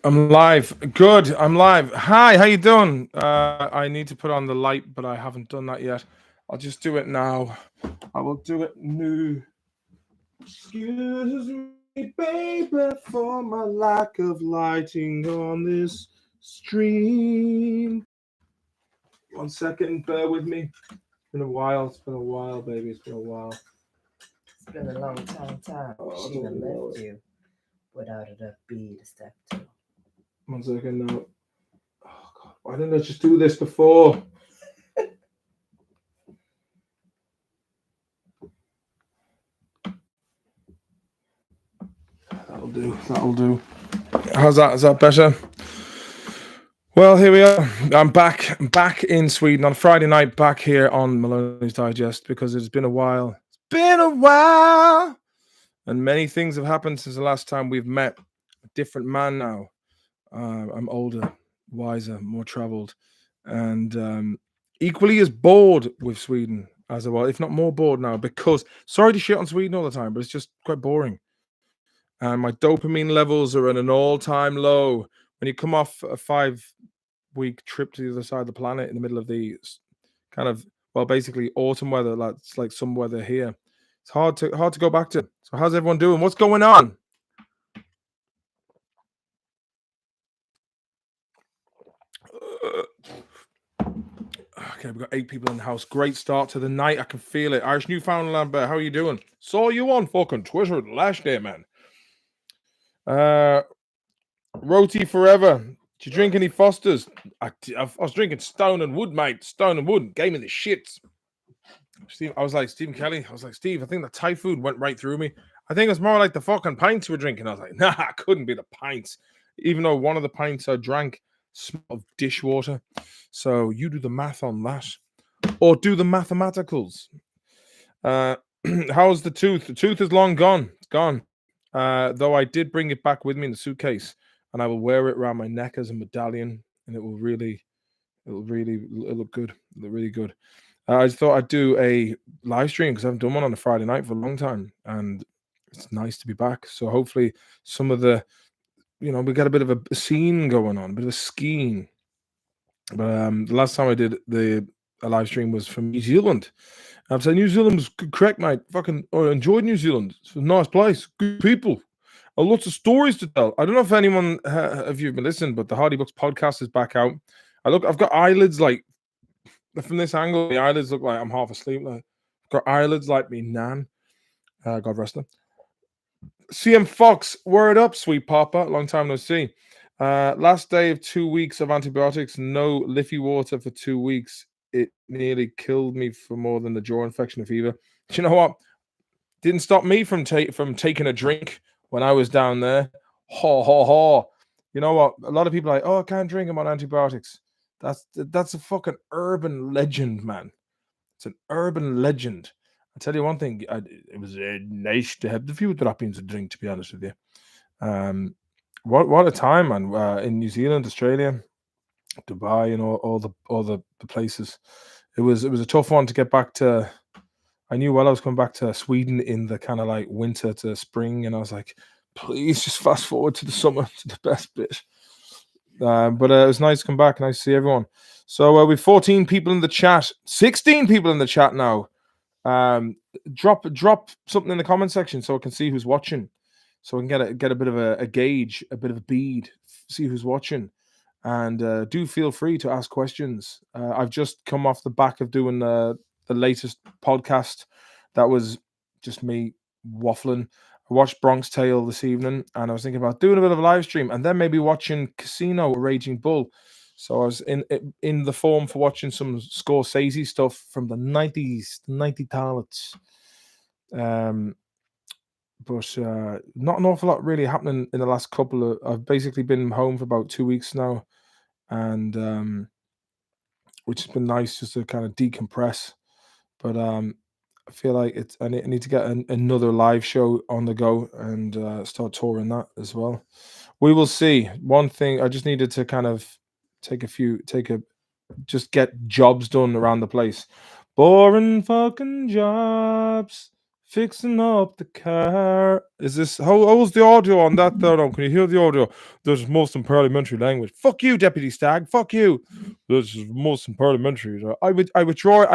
I'm live. Good. I'm live. Hi, how you doing? I need to put on the light, but I haven't done that yet. I'll just do it now. I will do it new. Excuse me, baby, for my lack of lighting on this stream. 1 second, bear with me. It's been a while. It's been a while, baby. It's been a while. It's been a long time. Oh, She done left you without it upbeat a step to. 1 second now. Oh God, why didn't I just do this before? That'll do. That'll do. How's that? Is that better? Well, here we are. I'm back. Back in Sweden on Friday night. Back here on Maloney's Digest because it's been a while. It's been a while, and many things have happened since the last time we've met. A different man now. I'm older, wiser, more travelled, and equally as bored with Sweden as I was, if not more bored now. Because sorry to shit on Sweden all the time, but it's just quite boring. And my dopamine levels are at an all-time low. When you come off a 5-week trip to the other side of the planet in the middle of the kind of basically autumn weather, like it's like some weather here. It's hard to go back to. So how's everyone doing? What's going on? Okay, we've got 8 people in the house. Great start to the night. I can feel it. Irish Newfoundland, how are you doing? Saw you on fucking Twitter last day, man. Roti forever. Did you drink any Fosters? I was drinking Stone and Wood, mate. Stone and Wood gave me the shits. Steve, I was like, Stephen Kelly. I was like, Steve, I think the Thai food went right through me. I think it's more like the fucking pints we're drinking. I was like, nah, it couldn't be the pints. Even though one of the pints I drank smelled of dishwater. So you do the math on that. Or do the mathematicals. How's the tooth? The tooth is long gone. It's gone. Though I did bring it back with me in the suitcase, and I will wear it around my neck as a medallion, and it'll look good. It'll look really good. I just thought I'd do a live stream because I haven't done one on a Friday night for a long time, and it's nice to be back. So hopefully, some of the, we got a bit of a scene going on, a bit of a skiing. But the last time I did a live stream was from New Zealand. I'm saying New Zealand was correct, mate. Fucking I enjoyed New Zealand. It's a nice place, good people, lots of stories to tell. I don't know if anyone of you have been listening, but the Hardy Books podcast is back out. I've got eyelids like from this angle. The eyelids look like I'm half asleep. Like, I've got eyelids like me nan. God rest her. CM Fox, word up, sweet papa. Long time no see. Last day of 2 weeks of antibiotics, no Liffey water for 2 weeks. It nearly killed me for more than the jaw infection and fever. Do you know what? Didn't stop me from taking a drink when I was down there. Ha ha ha. You know what? A lot of people are like, oh, I can't drink. I'm on antibiotics. That's a fucking urban legend, man. It's an urban legend. I tell you one thing. It was nice to have the few droppings of drink. To be honest with you, what a time, man! In New Zealand, Australia, Dubai, and all the places. It was a tough one to get back to. I knew while I was coming back to Sweden in the kind of like winter to spring, and I was like, please just fast forward to the summer to the best bit. But it was nice to come back. Nice to see everyone. So we've 14 people in the chat, 16 people in the chat now. Drop something in the comment section so I can see who's watching, so I can get a bit of a gauge, a bit of a bead, see who's watching, and do feel free to ask questions. I've just come off the back of doing the latest podcast that was just me waffling. I watched Bronx Tale this evening, and I was thinking about doing a bit of a live stream, and then maybe watching Casino, Raging Bull. So I was in the form for watching some Scorsese stuff from the 90s, 90 talents. But not an awful lot really happening in the last couple of. I've basically been home for about 2 weeks now, and which has been nice just to kind of decompress. But I feel like I need to get another live show on the go and start touring that as well. We will see. One thing I just needed to kind of just get jobs done around the place. Boring fucking jobs Fixing up the car. Is this how's the audio on that there? Now? Can you hear the audio? This is most in parliamentary language. Fuck you, Deputy Stag. Fuck you. This is most in parliamentary. I withdraw.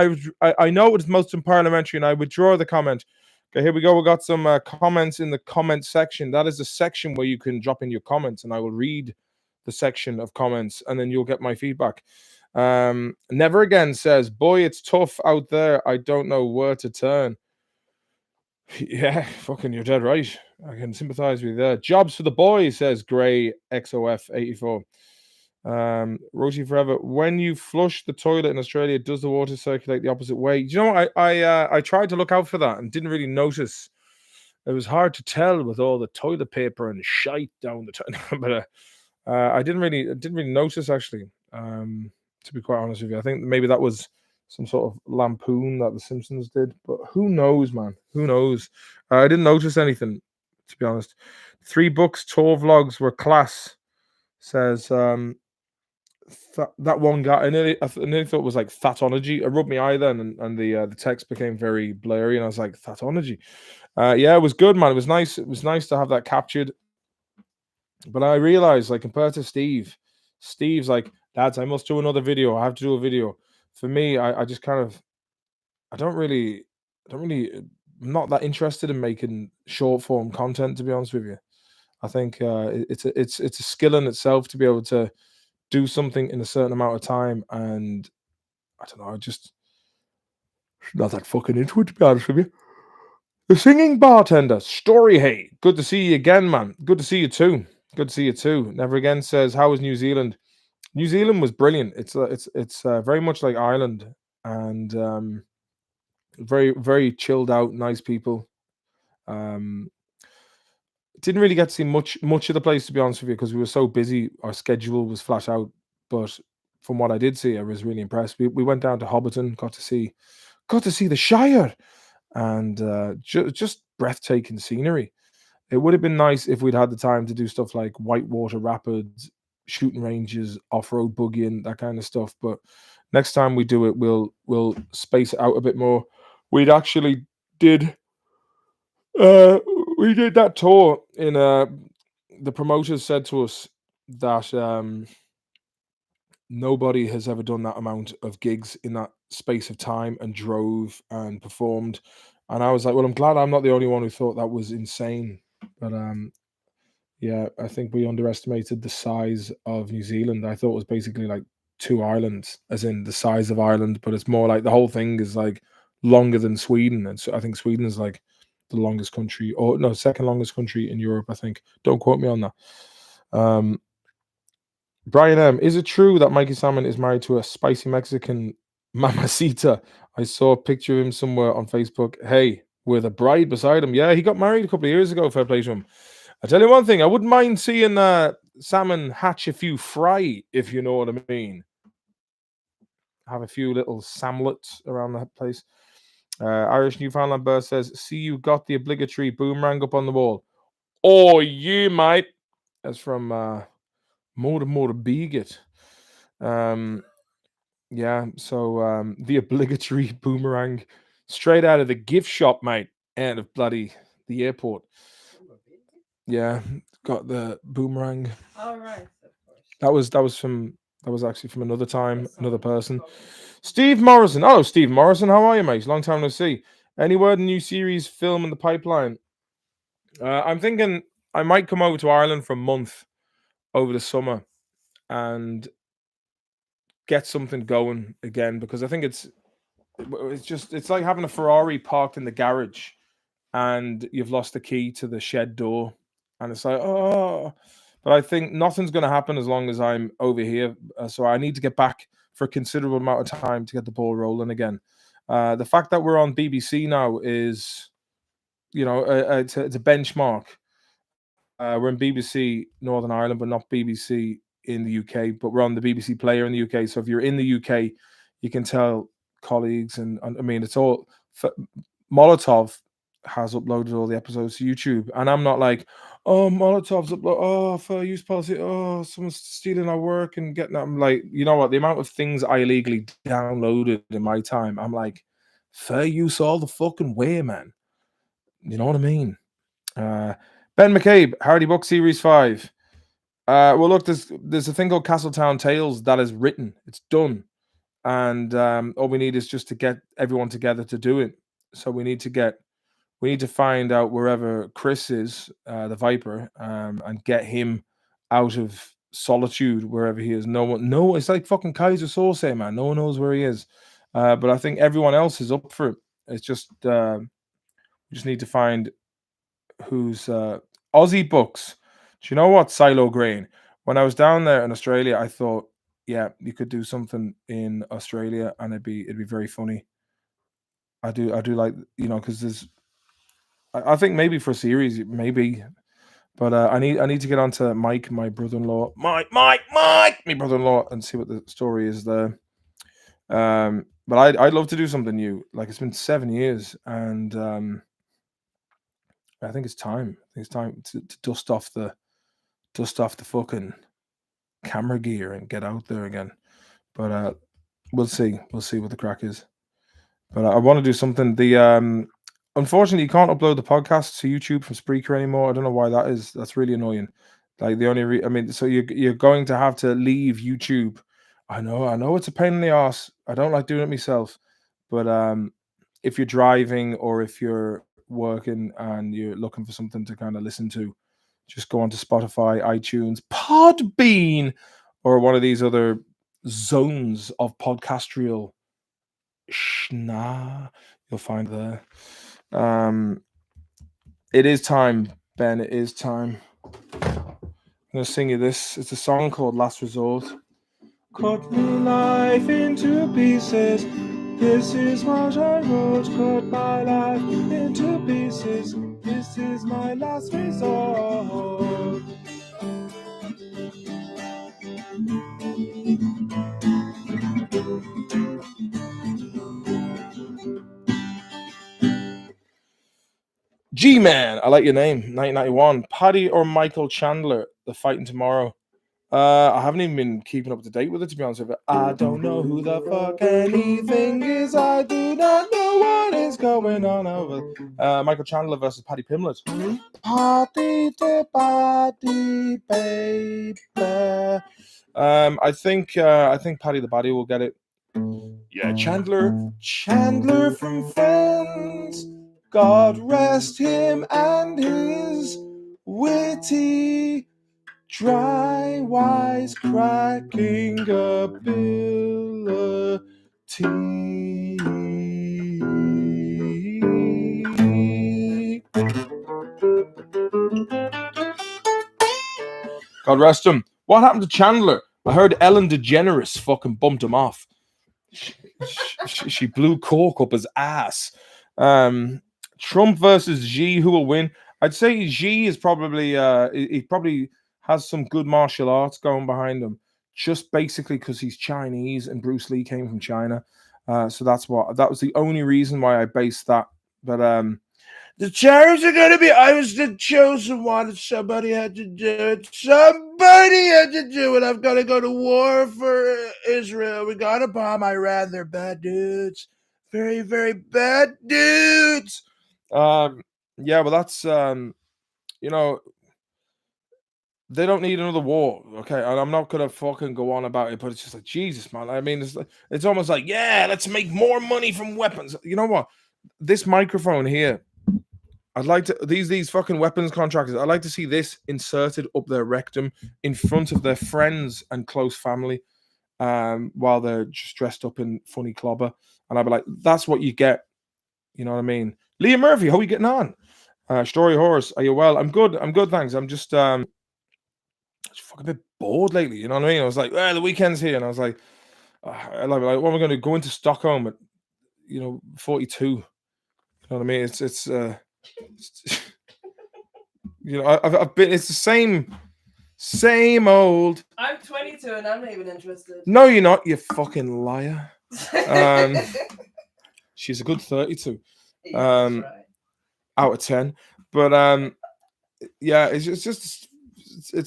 I know it's most in parliamentary, and I withdraw the comment. Okay, here we go. We got some comments in the comment section. That is the section where you can drop in your comments, and I will read the section of comments, and then you'll get my feedback. Never Again says, "Boy, it's tough out there. I don't know where to turn." Yeah, fucking, you're dead right. I can sympathize with you there. Jobs for the boys, says Grey XOF84. Rosie Forever. When you flush the toilet in Australia, does the water circulate the opposite way? Do you know, I tried to look out for that and didn't really notice. It was hard to tell with all the toilet paper and shite down the toilet, but I didn't really notice actually. To be quite honest with you, I think maybe that was some sort of lampoon that the Simpsons did, but who knows, man? Who knows? I didn't notice anything, to be honest. 3 books, tour vlogs were class, says that one guy. I nearly thought it was like Thatonology. It rubbed me eye then, and the text became very blurry, and I was like, Thatonology. Yeah, it was good, man. It was nice. It was nice to have that captured. But I realized, like, compared to Steve's like, lads, I must do another video. I have to do a video. For me, I just kind of, I don't really, I'm not that interested in making short form content, to be honest with you. I think it's a skill in itself to be able to do something in a certain amount of time, and I don't know, I just not that fucking into it, to be honest with you. The Singing Bartender, Story Hey, good to see you again, man. Good to see you too. Good to see you too. Never Again says, how was New Zealand? New Zealand was brilliant. It's very much like Ireland, and very very chilled out, nice people. Um, didn't really get to see much of the place, to be honest with you, because we were so busy. Our schedule was flat out. But from what I did see, I was really impressed. We went down to Hobbiton, got to see the Shire, and just breathtaking scenery. It would have been nice if we'd had the time to do stuff like whitewater rapids, shooting ranges, off-road boogieing, that kind of stuff. But next time we do it, we'll space it out a bit more. We'd actually did uh we did that tour in the promoters said to us that nobody has ever done that amount of gigs in that space of time and drove and performed. And I was like, well, I'm glad I'm not the only one who thought that was insane. But yeah, I think we underestimated the size of New Zealand. I thought it was basically like 2 islands, as in the size of Ireland, but it's more like the whole thing is like longer than Sweden. And so I think Sweden is like the longest country, or no, second longest country in Europe, I think. Don't quote me on that. Brian M, is it true that Mikey Salmon is married to a spicy Mexican mamacita? I saw a picture of him somewhere on Facebook. Hey, with a bride beside him. Yeah, he got married a couple of years ago. Fair play to him. I tell you one thing, I wouldn't mind seeing Salmon hatch a few fry, if you know what I mean. Have a few little samlets around that place. Irish Newfoundland Bear says, see, you got the obligatory boomerang up on the wall. Oh, yeah, mate. That's from Motor Beget. Yeah, so the obligatory boomerang straight out of the gift shop, mate, out of bloody the airport. Yeah, got the boomerang. All right, of course. That was actually from another time, another person. Steve Morrison. Oh, Steve Morrison, how are you, mate? Long time no see. Any word new series film in the pipeline? I'm thinking I might come over to Ireland for a month over the summer and get something going again, because I think it's like having a Ferrari parked in the garage and you've lost the key to the shed door, and it's like, oh. But I think nothing's going to happen as long as I'm over here, so I need to get back for a considerable amount of time to get the ball rolling again. The fact that we're on BBC now is, it's a benchmark. We're in BBC Northern Ireland, but not BBC in the UK. But we're on the BBC player in the UK. So if you're in the UK, you can tell colleagues, and I mean, it's all. Molotov has uploaded all the episodes to YouTube, and I'm not like, oh, Molotov's upload, oh, fair use policy, oh, someone's stealing our work and getting that. I'm like, you know what? The amount of things I illegally downloaded in my time, I'm like, fair use all the fucking way, man. You know what I mean? Ben McCabe, Hardy Book Series 5. Well, look, there's a thing called Castletown Tales that is written. It's done. And all we need is just to get everyone together to do it. So we need to find out wherever Chris is, the Viper, and get him out of solitude wherever he is. No, it's like fucking Kaiser Soze, man. No one knows where he is. But I think everyone else is up for it. It's just we just need to find who's Aussie Books. Do you know what, Silo Grain? When I was down there in Australia, I thought, yeah, you could do something in Australia, and it'd be very funny. I do like, because I think maybe for a series, maybe, but I need to get onto Mike, my brother-in-law, Mike, my brother-in-law, and see what the story is there. But I'd love to do something new. Like, it's been 7 years, and I think it's time. I think it's time to dust off the fucking camera gear and get out there again. But we'll see. We'll see what the crack is. But I want to do something. Unfortunately, you can't upload the podcast to YouTube from Spreaker anymore. I don't know why that is. That's really annoying. Like, the only I mean, so you're going to have to leave YouTube. I know it's a pain in the ass. I don't like doing it myself. But if you're driving or if you're working and you're looking for something to kind of listen to, just go onto Spotify, iTunes, Podbean, or one of these other zones of podcastrial schna you'll find there. It is time, Ben. It is time. I'm gonna sing you this. It's a song called Last Resort. Cut me life into pieces. This is what I wrote. Cut my life into pieces. This is my last resort. G-Man, I like your name. 1991. Paddy or Michael Chandler, the fighting tomorrow. I haven't even been keeping up to date with it, to be honest with you. I don't know who the fuck anything is. I do not know what is going on over. Michael Chandler versus Paddy Pimlet. Paddy to Paddy, baby. I think Paddy the Baddy will get it. Yeah, Chandler from Friends. God rest him and his witty, dry, wise, cracking ability. God rest him. What happened to Chandler? I heard Ellen DeGeneres fucking bumped him off. She blew cork up his ass. Trump versus Xi, who will win? I'd say Xi is probably he probably has some good martial arts going behind him, just basically because he's Chinese and Bruce Lee came from China. So that was the only reason why I based that. But the Chinese are gonna be. I was the chosen one. Somebody had to do it. Somebody had to do it. I've got to go to war for Israel. We got to bomb Iran. They're bad dudes. Very, very bad dudes. Yeah, well, that's they don't need another war, okay? And I'm not gonna fucking go on about it, but it's just like, Jesus, man. I mean, it's almost like, yeah, let's make more money from weapons. You know what? This microphone here, I'd like to these fucking weapons contractors. I'd like to see this inserted up their rectum in front of their friends and close family, while they're just dressed up in funny clobber, and I'd be like, that's what you get. You know what I mean? Liam Murphy, how are you getting on? Story Horse, are you well? I'm good. I'm good, thanks. I'm just fucking a bit bored lately. You know what I mean? I was like, well, the weekend's here, and I was like, what am I going to go into Stockholm at 42? You know what I mean? It's I've been. It's the same old. I'm 22 and I'm not even interested. No, you're not. You fucking liar. She's a good 32. Yeah, right. Out of 10. But yeah, it's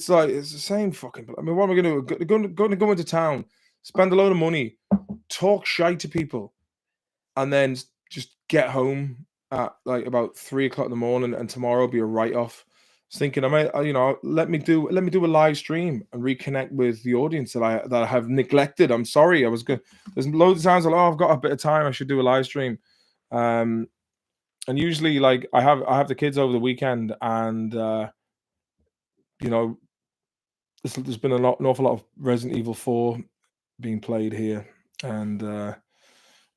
like it's the same fucking. I mean, what am I going to do? Going to go into town, spend a load of money, talk shite to people, and then just get home at like about 3 o'clock in the morning, and tomorrow will be a write-off. I was thinking, I might, let me do a live stream and reconnect with the audience that I have neglected. I'm sorry, I was good. There's loads of times like, oh, I've got a bit of time, I should do a live stream. And usually, like, I have the kids over the weekend, and you know, there's been an awful lot of Resident Evil 4 being played here, and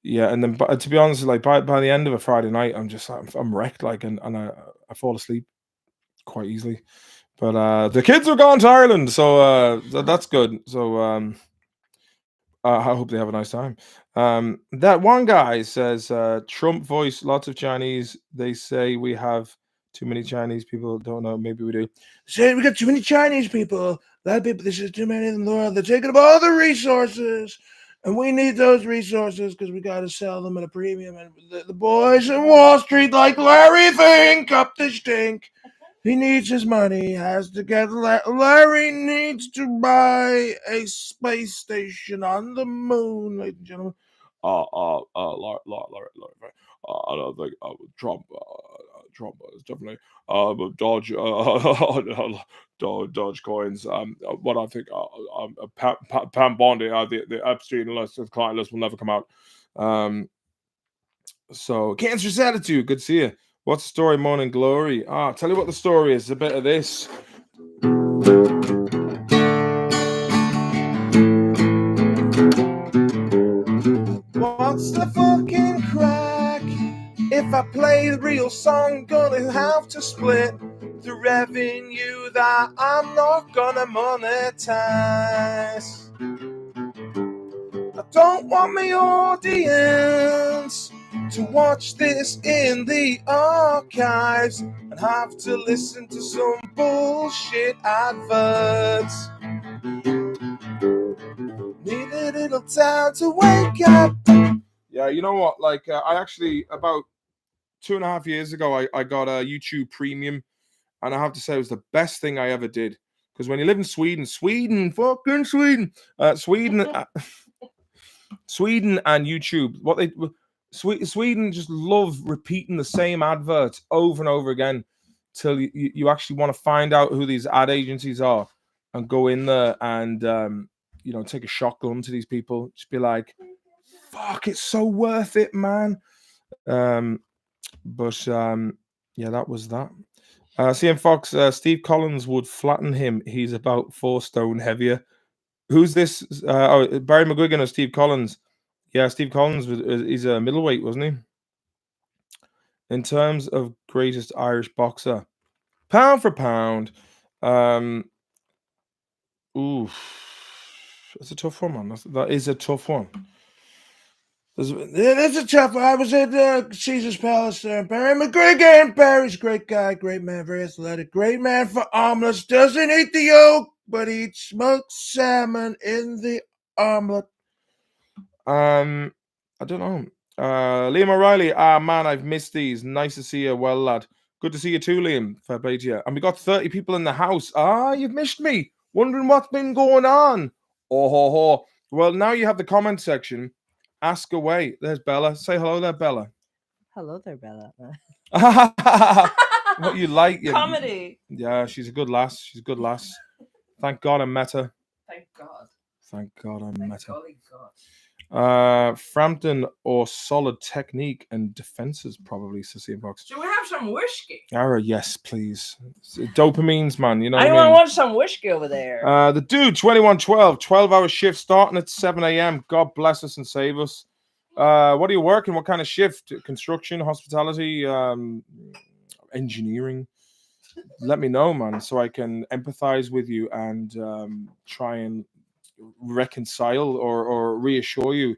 yeah, and then but to be honest, like by the end of a Friday night, I'm wrecked, like, and I fall asleep quite easily. But the kids are gone to Ireland, so that's good. So I hope they have a nice time. That one guy says Trump voice, lots of Chinese. They say we have too many Chinese people. Don't know, maybe we do. Say we got too many Chinese people. A lot of people. This is too many in the world. They're taking up all the resources. And we need those resources because we got to sell them at a premium. And the boys in Wall Street, like Larry Fink, up the stink. He needs his money. He has to get. Larry needs to buy a space station on the moon, ladies and gentlemen. Larry. I don't think Trump is definitely Dodge Dodge coins. What I think Pam Bondi, the Epstein list, the client list will never come out. So Cancer's attitude, good to see you. What's the story, Morning Glory? I'll tell you what the story is. A bit of this. What's the fucking crack? If I play the real song, gonna have to split the revenue that I'm not gonna monetize. I don't want my audience to watch this in the archives and have to listen to some bullshit adverts. Need a little time to wake up. Yeah, you know what? Like, I actually, about 2.5 years ago, I got a YouTube Premium, and I have to say it was the best thing I ever did. Because when you live in Sweden, Sweden and YouTube, Sweden just love repeating the same adverts over and over again till you actually want to find out who these ad agencies are and go in there and take a shotgun to these people. Just be like, fuck, it's so worth it, man. But yeah, that was that. CM Fox, Steve Collins would flatten him. He's about 4 stone heavier. Who's this? Barry McGuigan or Steve Collins? Yeah, Steve Collins he's a middleweight, wasn't he? In terms of greatest Irish boxer, pound for pound, that's a tough one, man. That is a tough one. That's a tough one. I was at Caesar's Palace there. Barry McGuigan. Barry's a great guy, great man, very athletic, great man for omelets. Doesn't eat the yolk, but eats smoked salmon in the omelet. I don't know. Liam O'Reilly. Man, I've missed these. Nice to see you. Well, lad. Good to see you too, Liam. Fair play to you. And we got 30 people in the house. You've missed me. Wondering what's been going on. Oh, ho, ho. Well, now you have the comment section. Ask away. There's Bella. Say hello there, Bella. Hello there, Bella. What you like? Comedy. Yeah, she's a good lass. She's a good lass. Thank God I met her. Thank God. Thank God I met her. Golly God. Frampton or solid technique and defenses, probably, Cecilia Box. Should we have some whiskey? Ara, yes, please. Dopamines, man. You know I what I mean? want some whiskey over there. The dude, 2112, 12-hour shift starting at 7 a.m. God bless us and save us. What are you working? What kind of shift? Construction, hospitality, engineering? Let me know, man, so I can empathize with you and try and reconcile or reassure you.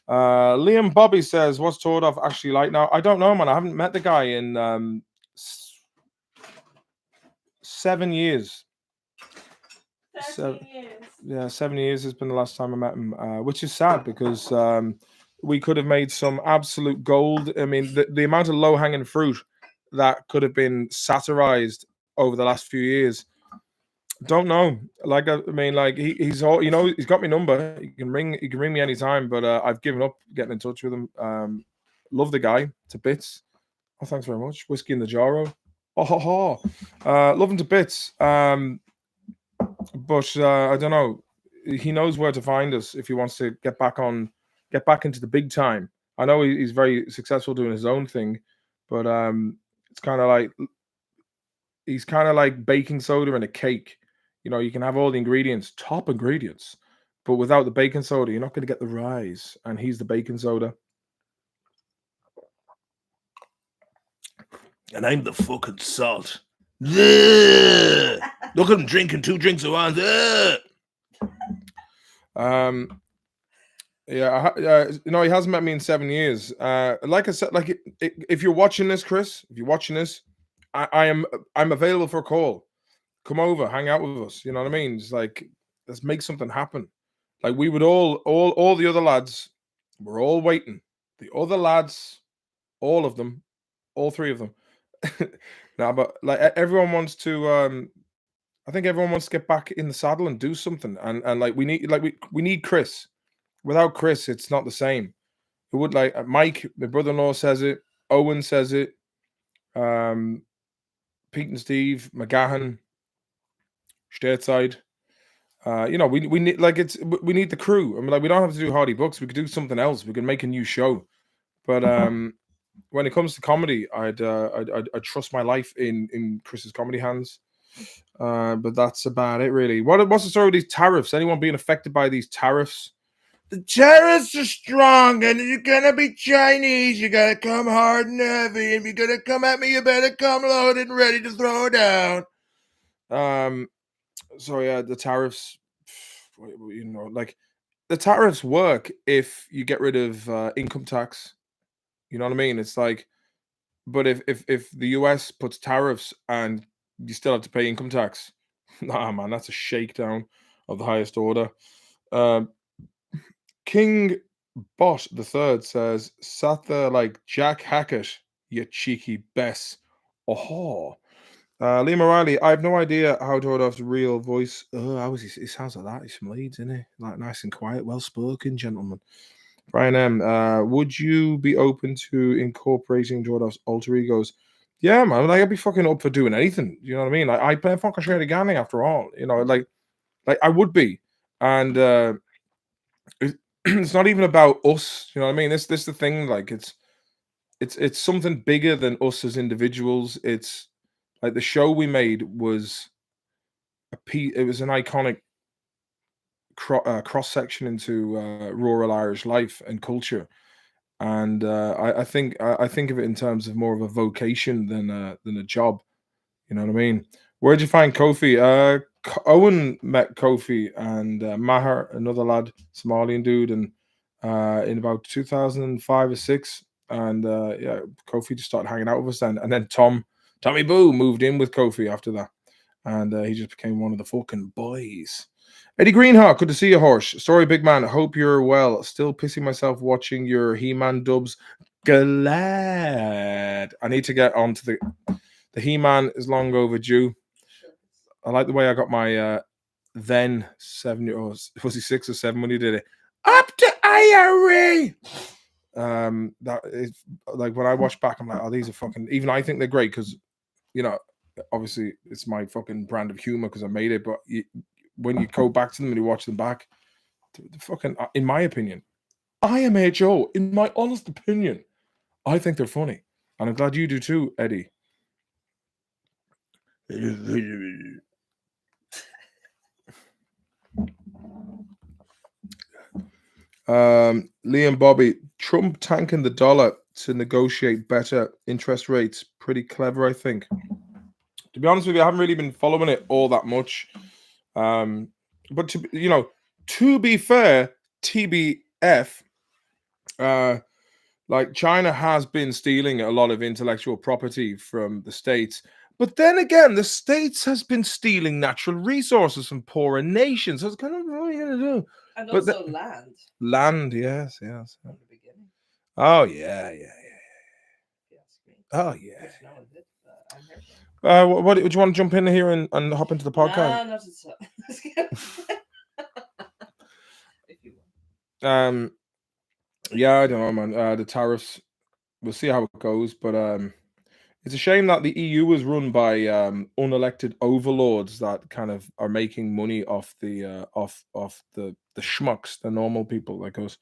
Liam Bobby says, what's Tordov actually like now? I don't know, man. I haven't met the guy in 7 years. 13 years. Yeah, 7 years has been the last time I met him, which is sad because we could have made some absolute gold. I mean, the amount of low-hanging fruit that could have been satirized over the last few years. Don't know. Like, I mean, like he's all, he's got my number. He can ring me anytime, but I've given up getting in touch with him. Love the guy to bits. Oh, thanks very much. Whiskey in the Jarro. Oh, ha, ha. Love him to bits. But I don't know. He knows where to find us if he wants to get back into the big time. I know he's very successful doing his own thing, but it's kind of like he's kind of like baking soda in a cake. You know, you can have all the ingredients, top ingredients, but without the baking soda, you're not going to get the rise. And he's the baking soda. And I'm the fucking salt. Look at him drinking 2 drinks at once. Yeah, you know, he hasn't met me in 7 years. Like I said, like if you're watching this, Chris, if you're watching this, I'm available for a call. Come over, hang out with us. You know what I mean? It's like, let's make something happen. Like we would all the other lads, we're all waiting. The other lads, all of them, all 3 of them. Now, but like everyone wants to. I think everyone wants to get back in the saddle and do something. And like we need Chris. Without Chris, it's not the same. It would like Mike, my brother-in-law says it. Owen says it. Pete and Steve, McGahan, Stateside. You know, we need like we need the crew. I mean, like we don't have to do Hardy Books. We could do something else. We could make a new show. But when it comes to comedy, I'd trust my life in Chris's comedy hands. But that's about it, really. What's the story with these tariffs? Anyone being affected by these tariffs? The tariffs are strong, and you're gonna be Chinese. You gotta come hard and heavy, and you're gonna come at me. You better come loaded and ready to throw down. So yeah, the tariffs. You know, like the tariffs work if you get rid of income tax. You know what I mean? It's like, but if the US puts tariffs and you still have to pay income tax, nah, man, that's a shakedown of the highest order. King Bot the Third says, "Sat there like Jack Hackett, you cheeky Bess." Oh, Liam O'Reilly. I have no idea how to hold off the real voice. Oh, how is he? It sounds like that. He's from Leeds, isn't he? Like nice and quiet, well spoken gentleman. Brian M. Would you be open to incorporating Jordan's alter egos? Yeah, man. Like I'd be fucking up for doing anything. You know what I mean? Like I play fucking share Ganning after all. You know, like I would be. And it's not even about us. You know what I mean? This the thing. Like it's something bigger than us as individuals. It's like the show we made was it was an iconic cross section into rural Irish life and culture. And I think of it in terms of more of a vocation than a job. You know what I mean? Where'd you find Kofi? Owen met Kofi and Maher, another lad, Somalian dude, and in about 2005 or six. And yeah, Kofi just started hanging out with us then. And then Tommy Boo moved in with Kofi after that. And he just became one of the fucking boys. Eddie Greenhawk, good to see you, Horse. Sorry, big man. Hope you're well. Still pissing myself watching your He-Man dubs. Glad. I need to get onto the He-Man is long overdue. I like the way I got my then 7-year-old. Was he 6 or 7 when he did it? Up to IRA. That is like when I watch back, I'm like, oh, these are fucking. Even I think they're great because, you know, obviously it's my fucking brand of humor because I made it. But when you go back to them and you watch them back, the fucking, in my opinion, IMHO, in my honest opinion, I think they're funny, and I'm glad you do too, Eddie. Liam Bobby, Trump tanking the dollar to negotiate better interest rates. Pretty clever, I think. To be honest with you, I haven't really been following it all that much. But to be fair, TBF, like China has been stealing a lot of intellectual property from the States. But then again, the States has been stealing natural resources from poorer nations. So it's kind of what are you going to do? And But also land. Land, yes. From the beginning. Oh, yeah. If you ask me. Oh, yeah. Which no one did, but I'm here for it. What do you want to jump in here and hop into the podcast? Nah, not at all. If you want. Yeah, I don't know, man. The tariffs, we'll see how it goes. But It's a shame that the EU is run by unelected overlords that kind of are making money off the the schmucks, the normal people like us.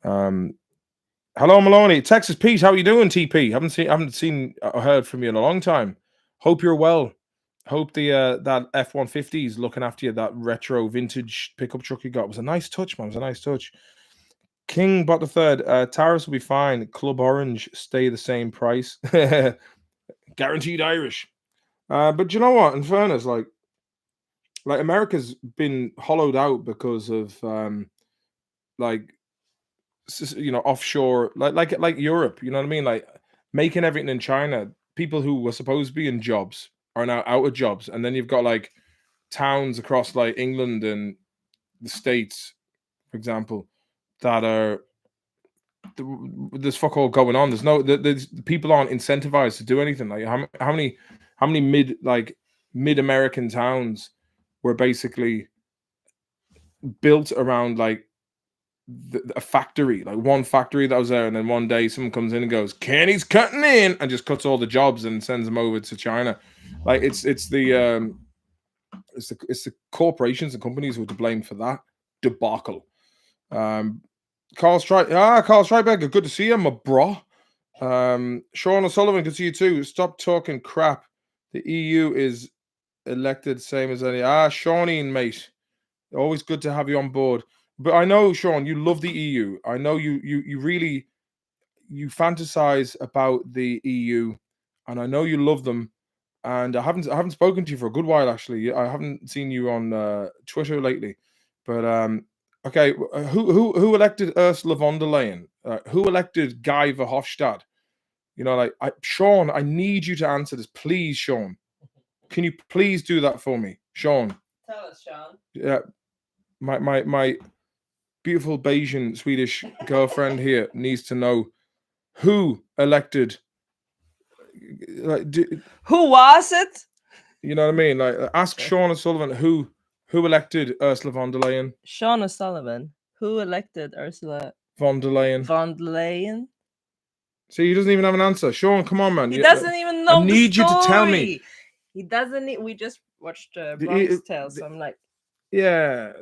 Hello, Maloney, Texas Pete. How are you doing, TP? Haven't seen or heard from you in a long time. Hope you're well. Hope the that F-150 is looking after you. That retro vintage pickup truck you got was a nice touch, man. It was a nice touch. King bought the third. Tariffs will be fine. Club Orange stay the same price. Guaranteed Irish. But you know what? In fairness, like America's been hollowed out because of like offshore, like Europe. You know what I mean? Like making everything in China. People who were supposed to be in jobs are now out of jobs, and then you've got like towns across like England and the States, for example, that are there's fuck all going on. There's people aren't incentivized to do anything. Like how many mid American towns were basically built around like a factory, like one factory that was there, and then one day someone comes in and goes, Kenny's cutting in, and just cuts all the jobs and sends them over to China. Like it's the corporations and companies who are to blame for that debacle. Carl Streiberger, good to see you, my bro. Sean O'Sullivan, good to see you too. Stop talking crap. The EU is elected same as any. Seanine, mate. Always good to have you on board. But I know, Sean, you love the EU. I know you really fantasize about the EU, and I know you love them. And I haven't spoken to you for a good while, actually. I haven't seen you on Twitter lately. But okay, who elected Ursula von der Leyen? Who elected Guy Verhofstadt? You know, Sean, I need you to answer this, please, Sean. Can you please do that for me, Sean? Tell us, Sean. Yeah, my beautiful Bayesian Swedish girlfriend here needs to know who elected. Who was it? You know what I mean? Like, ask Sean O'Sullivan who elected Ursula von der Leyen. Sean O'Sullivan. Who elected Ursula von der Leyen? von der Leyen. See, he doesn't even have an answer. Sean, come on, man. He doesn't even know. I need you to tell me. He doesn't need. We just watched Bronx Tale, so I'm like, yeah,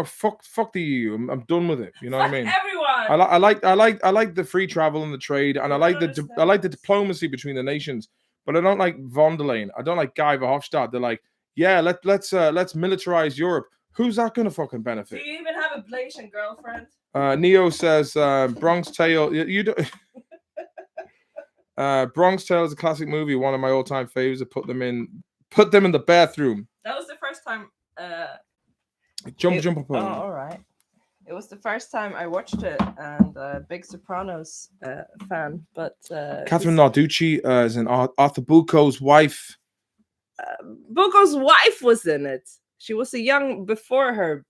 fuck the EU. I'm done with it. You know what I mean? Everyone. I like the free travel and the trade, and I like the diplomacy between the nations. But I don't like von der Leyen. I don't like Guy Verhofstadt. They're like, yeah, let's militarize Europe. Who's that going to fucking benefit? Do you even have a Blasian girlfriend? Neo says Bronx Tale. You do. Bronx Tale is a classic movie, one of my all-time favorites. I put them in the bathroom. That was the first time. Jump up. Oh, all right. It was the first time I watched it, and big Sopranos fan. But Catherine Narducci is an Arthur Bucco's wife. Bucco's wife was in it. She was before her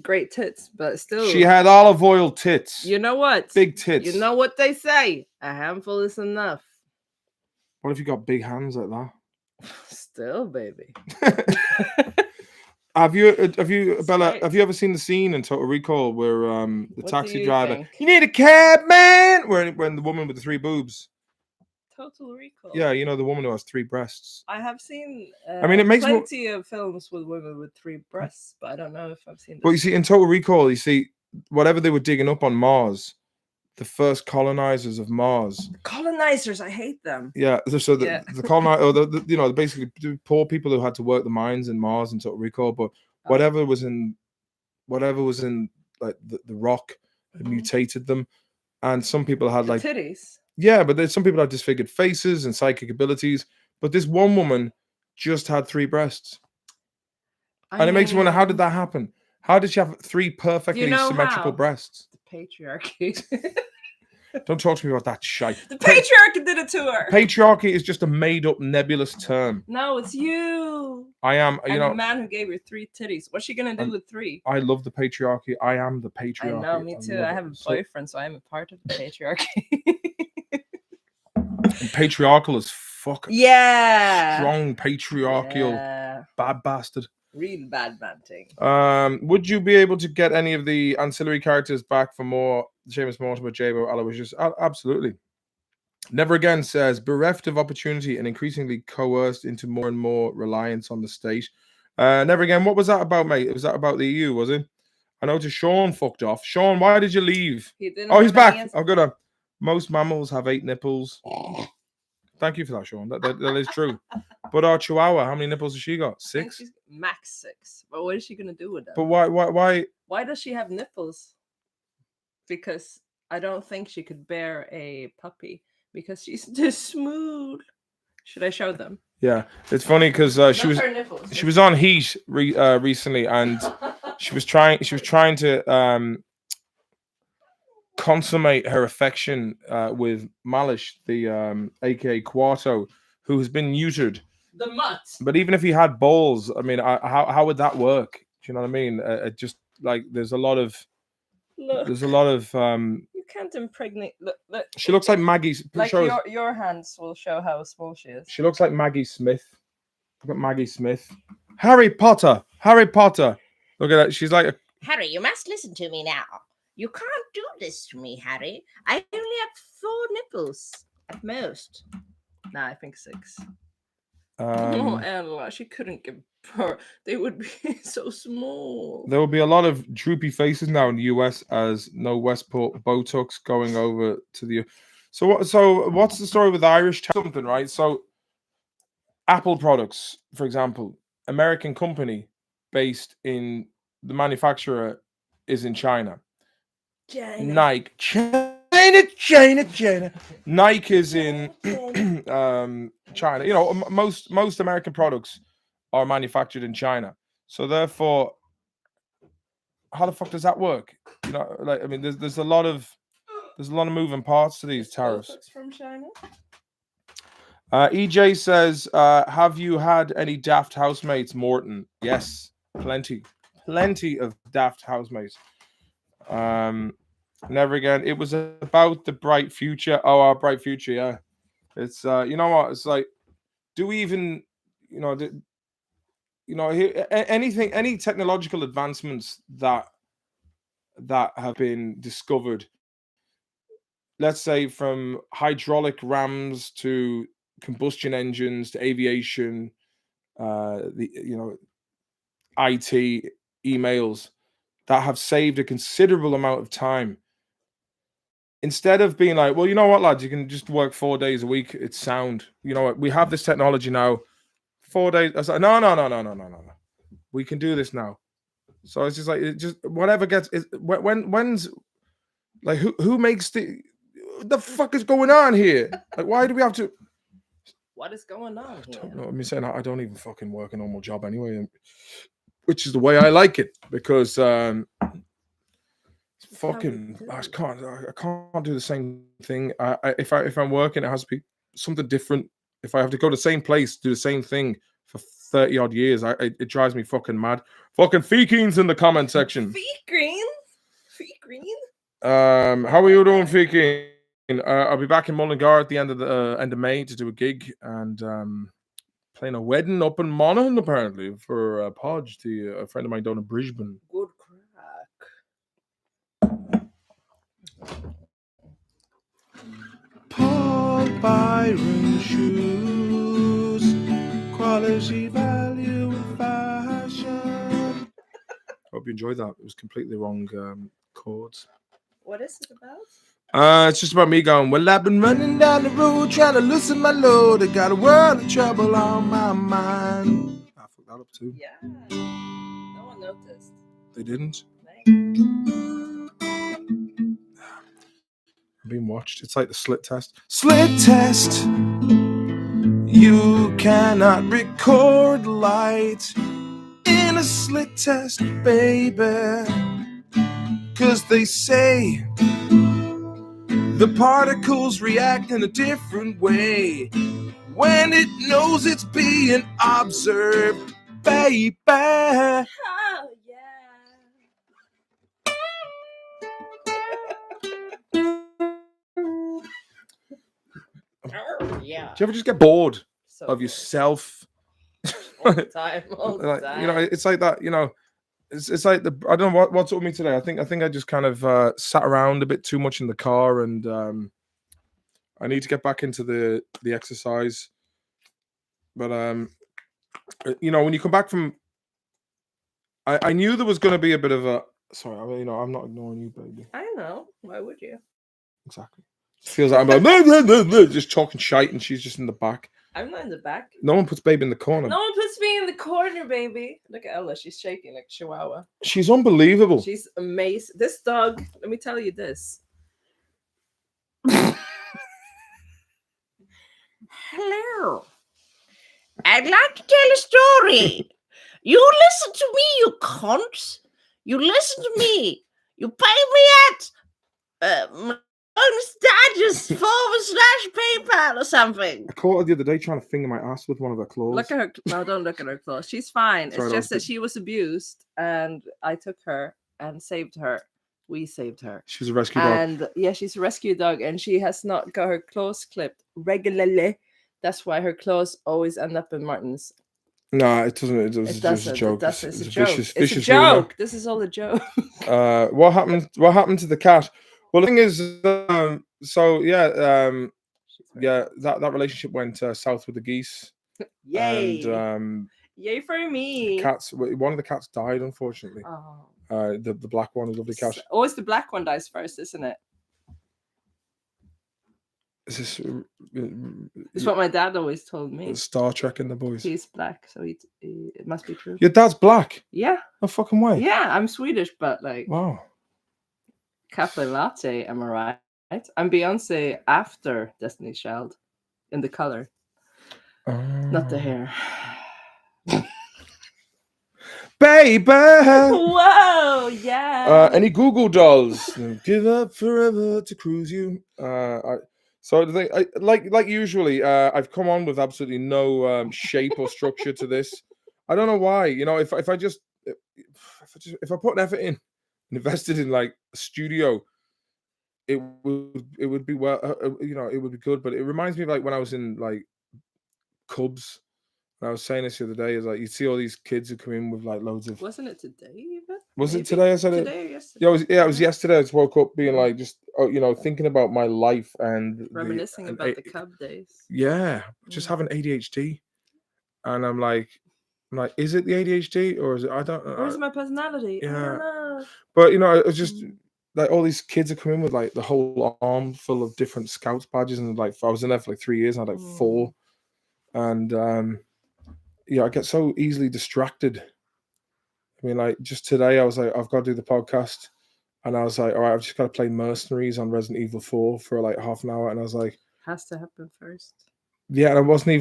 great tits, but still. She had olive oil tits. You know what? Big tits. You know what they say? A handful is enough. What if you got big hands like that? Still, baby. Have you, Bella? Have you ever seen the scene in Total Recall where the taxi driver, think? You need a cab, man? When the woman with the 3 boobs. Total Recall. Yeah, you know the woman who has 3 breasts. I have seen. It makes plenty of films with women with 3 breasts, but I don't know if I've seen. This. But you see, in Total Recall, you see whatever they were digging up on Mars, the first colonizers of Mars. Colonizers, I hate them. Yeah, so the colonizer, basically the poor people who had to work the mines in Mars and Total Recall, but whatever was in like the rock mutated them, and some people had like titties. Yeah, but there's some people had disfigured faces and psychic abilities, but this one woman just had 3 breasts, and it makes you wonder, how did that happen? How did she have 3 perfectly symmetrical breasts? The patriarchy. Don't talk to me about that shite. The patriarchy did it to her. Patriarchy is just a made-up nebulous term. No, it's you. I am, the man who gave her 3 titties. What's she gonna do with 3? I love the patriarchy. I am the patriarchy. I know, me too. I have a boyfriend, so I am a part of the patriarchy. Patriarchal as fuck. Yeah. Strong patriarchal bad bastard. Real bad man thing. Would you be able to get any of the ancillary characters back for more Seamus Mortimer, Jabo, Aloysius? Absolutely. Never Again says, bereft of opportunity and increasingly coerced into more and more reliance on the state. Never Again, what was that about, mate? Was that about the EU, was it? I noticed Sean fucked off. Sean, why did you leave? He didn't. Oh, he's have any back. answer. Oh, good. Most mammals have 8 nipples. Thank you for that, Sean. That is true. But our Chihuahua, how many nipples has she got? I think 6. she's max 6. But what is she gonna do with them? But why? Why does she have nipples? Because I don't think she could bear a puppy because she's too smooth. Should I show them? Yeah, it's funny because she was on Heat recently, and she was trying to consummate her affection with Malish, the aka Quarto, who has been neutered. The mutt. But even if he had balls, I mean, how would that work? Do you know what I mean? Just like there's a lot of Look, you can't impregnate. Look. She looks like Maggie. Like your hands will show how small she is. She looks like Maggie Smith. Look at Maggie Smith. Harry Potter. Look at that. She's like Harry, you must listen to me now. You can't do this to me, Harry. I only have 4 nipples at most. Nah, I think 6. Oh, Ella, she couldn't give birth. They would be so small. There will be a lot of droopy faces now in the US as no Westport Botox going over to the. So what's the story with Irish? Something, right? So Apple products, for example, American company based in the manufacturer is in China. Nike, China. Nike is in China. You know, most American products are manufactured in China. So therefore, how the fuck does that work? You know, like I mean, there's a lot of moving parts to these tariffs. From China. EJ says, have you had any daft housemates, Morton? Yes, plenty of daft housemates. Never Again. It was about the bright future. Oh, our bright future. Yeah, it's you know what? It's like, do we even, anything, any technological advancements that have been discovered? Let's say from hydraulic rams to combustion engines to aviation, IT, emails that have saved a considerable amount of time. Instead of being like, well, you know what, lads, you can just work 4 days a week. It's sound. You know what? We have this technology now. 4 days. I was like, no. We can do this now. So it's just like, whatever gets. When's like who makes the fuck is going on here? Like, why do we have to? What is going on here? I don't know. I'm saying I don't even fucking work a normal job anyway, which is the way I like it because fucking I can't do the same thing. If I'm working, it has to be something different. If I have to go to the same place, do the same thing for 30 odd years, it drives me fucking mad. Fucking Feekins in the comment section. Feet green. How are you doing, Feekin? I'll be back in Mullingar at the end of May to do a gig and playing a wedding up in Monaghan apparently for Podge, a friend of mine down in Brisbane. Good crack. Paul Byron shoes, quality, value, and fashion. Hope you enjoyed that. It was completely wrong chords. What is it about? It's just about me going, well, I've been running down the road trying to loosen my load. I got a world of trouble on my mind. I fucked that up too. Yeah. No one noticed. They didn't. I'm being watched. It's like the slit test. Slit test. You cannot record light in a slit test, baby. 'Cause they say the particles react in a different way when it knows it's being observed, baby. Oh, yeah. Yeah. Do you ever just get bored So of yourself? all the time. Like, you know, it's like that. You know, it's like I don't know what's up with me today. I think I just kind of sat around a bit too much in the car, and I need to get back into the exercise. But you know, when you come back from, I knew there was going to be a bit of a. Sorry, you know, I'm not ignoring you, baby. I know. Why would you? Exactly. It feels like I'm like blah, blah, blah, blah, just talking shite, and she's just in the back. I'm not in the back. No one puts baby in the corner. No one puts me in the corner, baby. Look at Ella. She's shaking like a chihuahua. She's unbelievable. She's amazing. This dog, let me tell you this. Hello. I'd like to tell a story. You listen to me, you cunts. You listen to me. You pay me at /PayPal or something. I caught her the other day trying to finger my ass with one of her claws. Look at her. No, don't look at her claws. She's fine. Sorry, It's just that was- she was abused, and I took her and saved her. We saved her. She was a rescue dog. And yeah, she's a rescue dog, and she has not got her claws clipped regularly. That's why her claws always end up in Martin's. Nah, it doesn't. It was It just a doesn't. joke. It doesn't. It's a a joke. vicious, It's a vicious rumor. joke. This is all a joke. What happened? What happened to the cat? Well, the thing is, so yeah, yeah, that relationship went south with the geese. Yay! And Yay for me. cats. One of the cats died, unfortunately. Oh. The black one, a lovely cat. Always the black one dies first, isn't it? Is this It's what my dad always told me. Star Trek and the boys? He's black, so it must be true. Your dad's black? Yeah. No fucking way. Yeah, I'm Swedish, but like Wow. cafe latte, am I right? I'm Beyonce after Destiny's Child in the color, not the hair. Baby. Whoa, yeah. Any Google dolls? Give up forever to cruise you. So the thing, like usually, I've come on with absolutely no shape or structure to this. I don't know why. You know, if I put an effort in, invested in like a studio, it would be well. You know, it would be good. But it reminds me of like when I was in like Cubs. And I was saying this the other day, is like you see all these kids who come in with like loads of. Wasn't it today even? Was Maybe? it today? I said Today it. or yesterday? Yeah, it was yesterday. I just woke up being like, just you know, thinking about my life and Reminiscing about the Cub days. Yeah, just having ADHD, and I'm like, is it the ADHD or is it? I don't know. Or is it my personality? I Yeah. don't know. But you know, it was just like all these kids are coming with like the whole arm full of different Scouts badges, and like I was in there for like 3 years, and I had like 4, and yeah, I get so easily distracted. I mean, like just today, I was like, I've got to do the podcast, and I was like, all right, I've just got to play Mercenaries on Resident Evil 4 for like half an hour, and I was like, Has to happen first. yeah, and I wasn't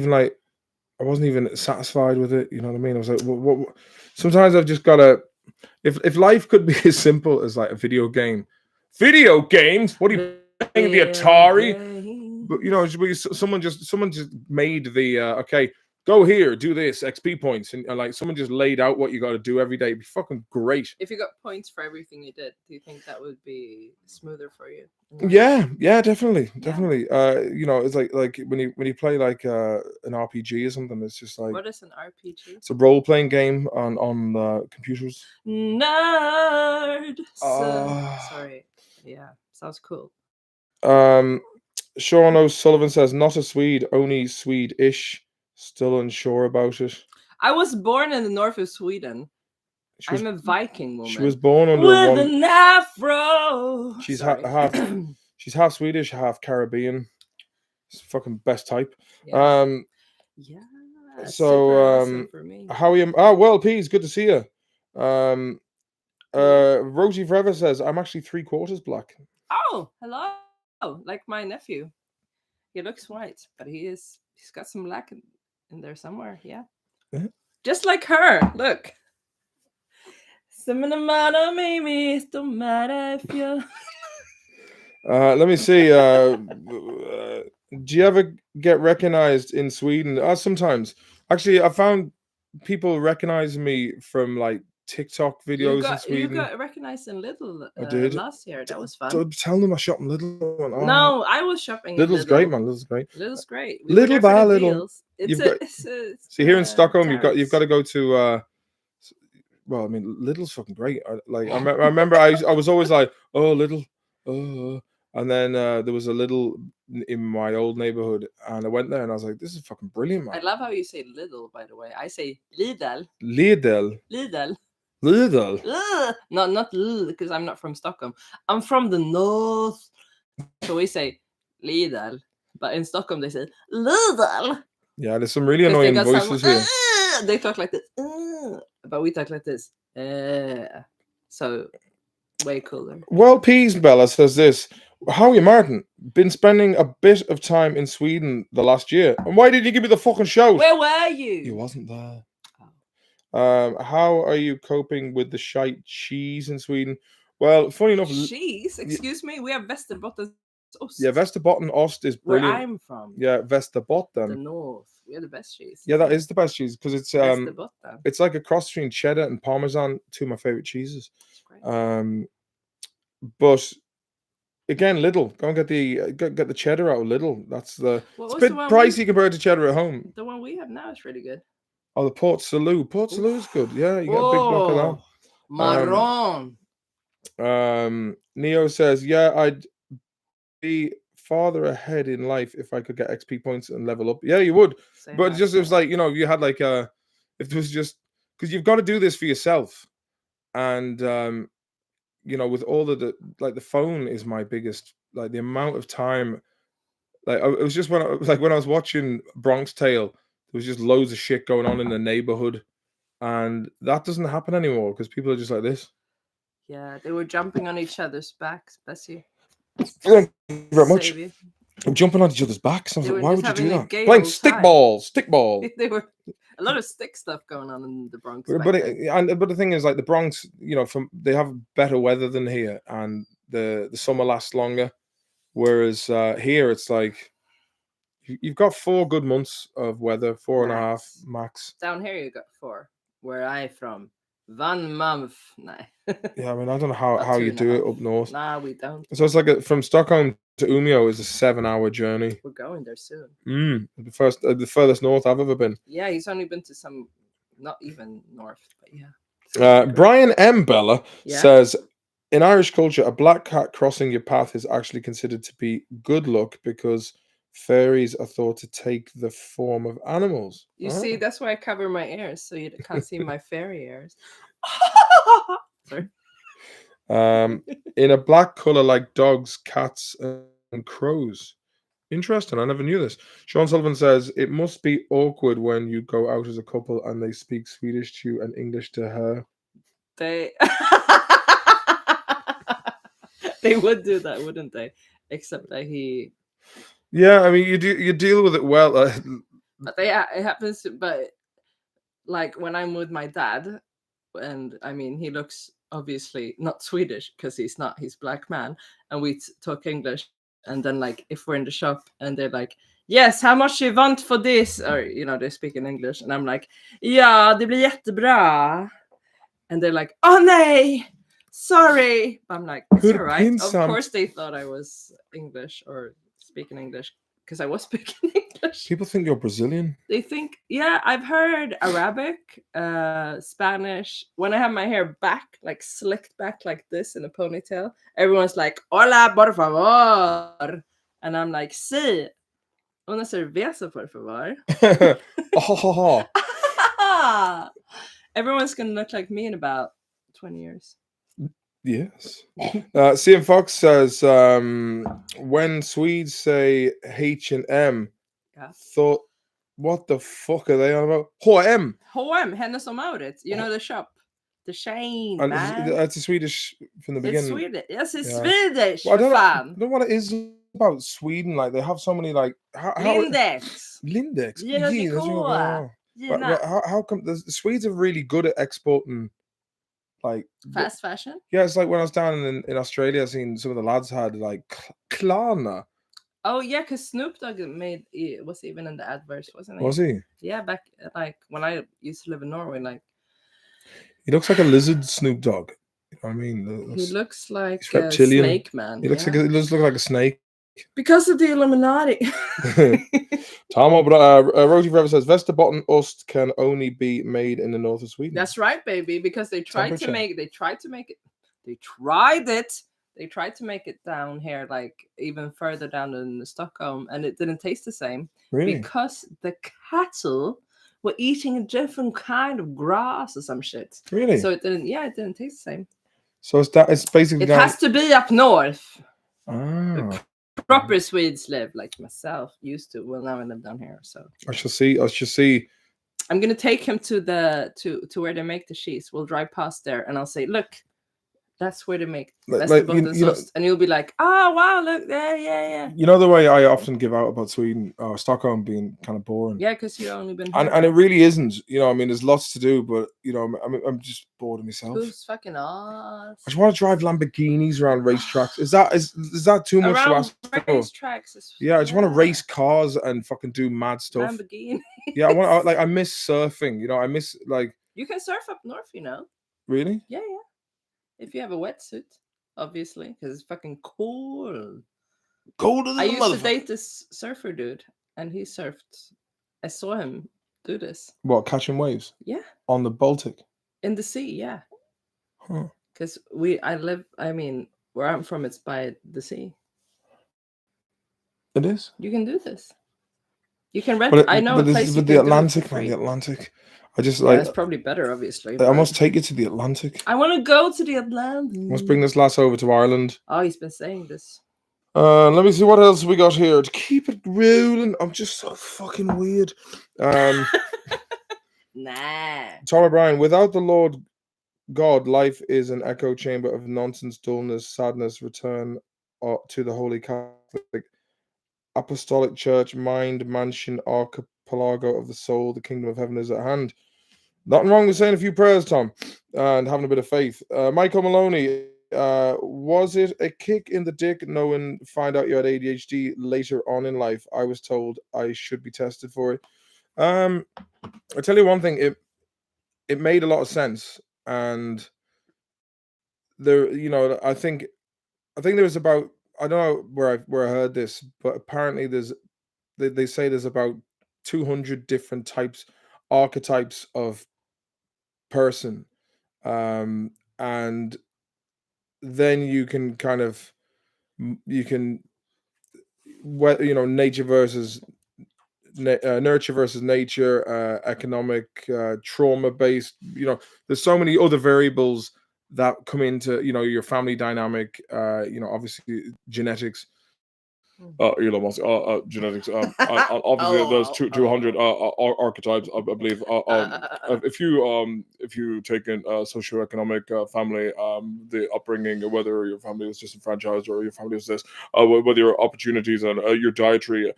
even satisfied with it. You know what I mean? I was like, what? Sometimes I've just got to. If life could be as simple as like a video games. What are you playing, the Atari? But you know, someone just made the okay. Go here, do this, XP points, and like someone just laid out what you got to do every day. It'd be fucking great. If you got points for everything you did, do you think that would be smoother for you? Yeah, definitely. You know, it's like when you play like an RPG or something, it's just like What is an RPG? it's a role playing game on computers. Nerd. Ah. Sorry. Yeah, sounds cool. Sean O'Sullivan says, not a Swede, only Swedish. Still unsure about it. I was born in the north of Sweden. I'm a Viking woman. She was born under with an afro. She's Sorry. she's half Swedish, half Caribbean. It's fucking best type. Yeah. Yeah. So super awesome for me. how are you? Oh well, Pete, good to see you. Rosie Forever says, I'm actually 3/4 black. Oh, hello. Like my nephew. He looks white, but he's got some black in there somewhere. Yeah. Just like her. Look. Don't matter if you. Let me see. Do you ever get recognized in Sweden? Sometimes. Actually, I found people recognizing me from like TikTok videos in Sweden. You got recognized in Lidl I did. last year. That was fun. Don't tell them I shop in Lidl. Oh, No, I was shopping. Lidl's Lidl. great, man. Lidl's great. Lidl's great. Little by little. See, here in Stockholm, you've got to go to. Well, I mean, Lidl's fucking great. I remember I was always like, oh, Lidl, And then there was a little in my old neighborhood, and I went there and I was like, this is fucking brilliant, man. I love how you say little, by the way. I say Lidl. Lidl. Lidl. Lidl. No, not Lidl, because I'm not from Stockholm. I'm from the north. So we say Lidl. But in Stockholm, they say Lidl. Yeah, there's some really annoying voices here. They talk like this. But we talk like this. So, way cooler. Well, Peas Bella says this. How are you, Martin? Been spending a bit of time in Sweden the last year. And why did you give me the fucking shout? Where were you? You wasn't there. Oh. How are you coping with the shite cheese in Sweden? Well, funny enough... Cheese? Excuse me? We have Västerbotten's ost. Yeah, Västerbotten ost is brilliant. Where I'm from. Yeah, Västerbotten. The north. We have the best cheese. Yeah, that is the best cheese because it's Västerbotten. it's like a cross between cheddar and Parmesan, two of my favorite cheeses. But again, Lidl. Go and get the cheddar out of Lidl. It's a bit pricey compared to cheddar at home. The one we have now is really good. Oh, the Port Salut. Port Salut is good. Yeah, you get a big block of that. Marron. Neo says, yeah, I'd be farther ahead in life if I could get XP points and level up. Yeah, you would. But it was like, you had like if it was just because you've got to do this for yourself. And with all of the phone is my biggest, like the amount of time, like it was just when I was watching Bronx Tale, there was just loads of shit going on in the neighborhood, and that doesn't happen anymore because people are just like this. Yeah, they were jumping on each other's backs. Bless you. Thank you very much. I'm jumping on each other's backs. I was like, why would you do that? Playing stickball. They were a lot of stick stuff going on in the Bronx. But the thing is, like the Bronx, they have better weather than here, and the summer lasts longer. Whereas here, it's like you've got 4 good months of weather, 4.5 max. Down here, you got 4. Where I from, 1 month. Nah. Yeah, I mean, I don't know how you do it up north. Nah, we don't. So it's like from Stockholm to Umeå is a 7-hour journey. We're going there soon. The furthest north I've ever been. Yeah, he's only been to some, not even north, but yeah. Brian M. Bella says, in Irish culture, a black cat crossing your path is actually considered to be good luck because fairies are thought to take the form of animals. You see, that's why I cover my ears so you can't see my fairy ears. Sorry. In a black color like dogs, cats, and crows. Interesting. I never knew this. Sean Sullivan says it must be awkward when you go out as a couple and they speak Swedish to you and English to her. They would do that, wouldn't they? Except that he. Yeah, I mean, you deal with it well. But it happens. But like when I'm with my dad, and I mean, he looks obviously not Swedish because he's not. He's black man, and we talk English. And then, like, if we're in the shop and they're like, yes, how much you want for this? Or, they speak in English. And I'm like, ja, det blir jättebra. And they're like, oh, nej, sorry. I'm like, it's all right. Of course they thought I was English or speaking English because I was speaking English. People think you're Brazilian. They think, yeah, I've heard Arabic, Spanish. When I have my hair back, like slicked back like this in a ponytail, everyone's like, hola, por favor. And I'm like, sí, una cerveza, por favor. Everyone's going to look like me in about 20 years. Yes. CM Fox says, when Swedes say H&M, thought, what the fuck are they on about? H&M. H&M, Hennes och Mauritz. The shop. The chain, and man. That's a Swedish from the beginning. It's Swedish. Yes, it's Swedish. Well, I don't know what it is about Sweden. Like, they have so many, like... Lindex. Lindex. How come... The Swedes are really good at exporting... like fast fashion. Yeah, it's like when I was down in Australia, I seen some of the lads had like Klarna. Oh yeah, because Snoop Dogg was even in the adverts, wasn't he? Was he? Yeah, back like when I used to live in Norway, like he looks like a lizard, Snoop Dogg. You know what I mean? He looks like a snake man. He looks like a snake. Because of the Illuminati. Tom Rosie Forever says Västerbotten ost can only be made in the north of Sweden. That's right, baby. Because they tried to make it. They They tried to make it down here, like even further down in Stockholm, and it didn't taste the same Really? because the cattle were eating a different kind of grass or some shit. Really? So it didn't taste the same. So it's basically It down. has to be up north. Ah, Proper Swedes live like myself used to. Well, now I live down here, so I shall see. I'm gonna take him to where they make the cheese. We'll drive past there, and I'll say, "Look, that's where they make Västerbottensost," and you'll be like, "Oh wow, look there, yeah." You know the way I often give out about Sweden or Stockholm being kind of boring. Yeah, because you've only been here. And it really isn't. You know, I mean, there's lots to do, but you know, I'm just bored of myself. Who's fucking us? I just want to drive Lamborghinis around racetracks. Is that too much to ask for? Racetracks. Yeah, I just want to race cars and fucking do mad stuff. Lamborghini. Yeah, I miss surfing. You know, I miss like. You can surf up north, you know. Really? Yeah. If you have a wetsuit, obviously, because it's fucking cold. Colder than I used to date this surfer dude, and he surfed. I saw him do this. What, catching waves? Yeah. On the Baltic? In the sea, yeah. Huh. Because where I'm from, it's by the sea. It is? You can do this. You can rent. I know a place you can the Atlantic, man, the Atlantic. I just like. It's probably better, obviously. I must take you to the Atlantic. I want to go to the Atlantic. Must bring this lass over to Ireland. Oh, he's been saying this. Let me see what else we got here to keep it rolling. I'm just so fucking weird. Nah. Tom O'Brien, without the Lord God, life is an echo chamber of nonsense, dullness, sadness. Return to the Holy Catholic Apostolic Church, mind, mansion, archipelago of the soul. The kingdom of heaven is at hand. Nothing wrong with saying a few prayers, Tom, and having a bit of faith. Michael Maloney, was it a kick in the dick find out you had ADHD later on in life? I was told I should be tested for it. I tell you one thing, it made a lot of sense, and there, you know, I think there was about, I don't know where I heard this, but apparently they say there's about 200 different archetypes of person, and then you can kind of nature versus nurture versus nature, economic, trauma based. You know, there's so many other variables that come into, you know, your family dynamic, obviously genetics. Elon Musk, genetics. Obviously, there's 200 archetypes, I believe. If you take in socioeconomic family, the upbringing, whether your family was disenfranchised or your family was this, whether your opportunities and your dietary,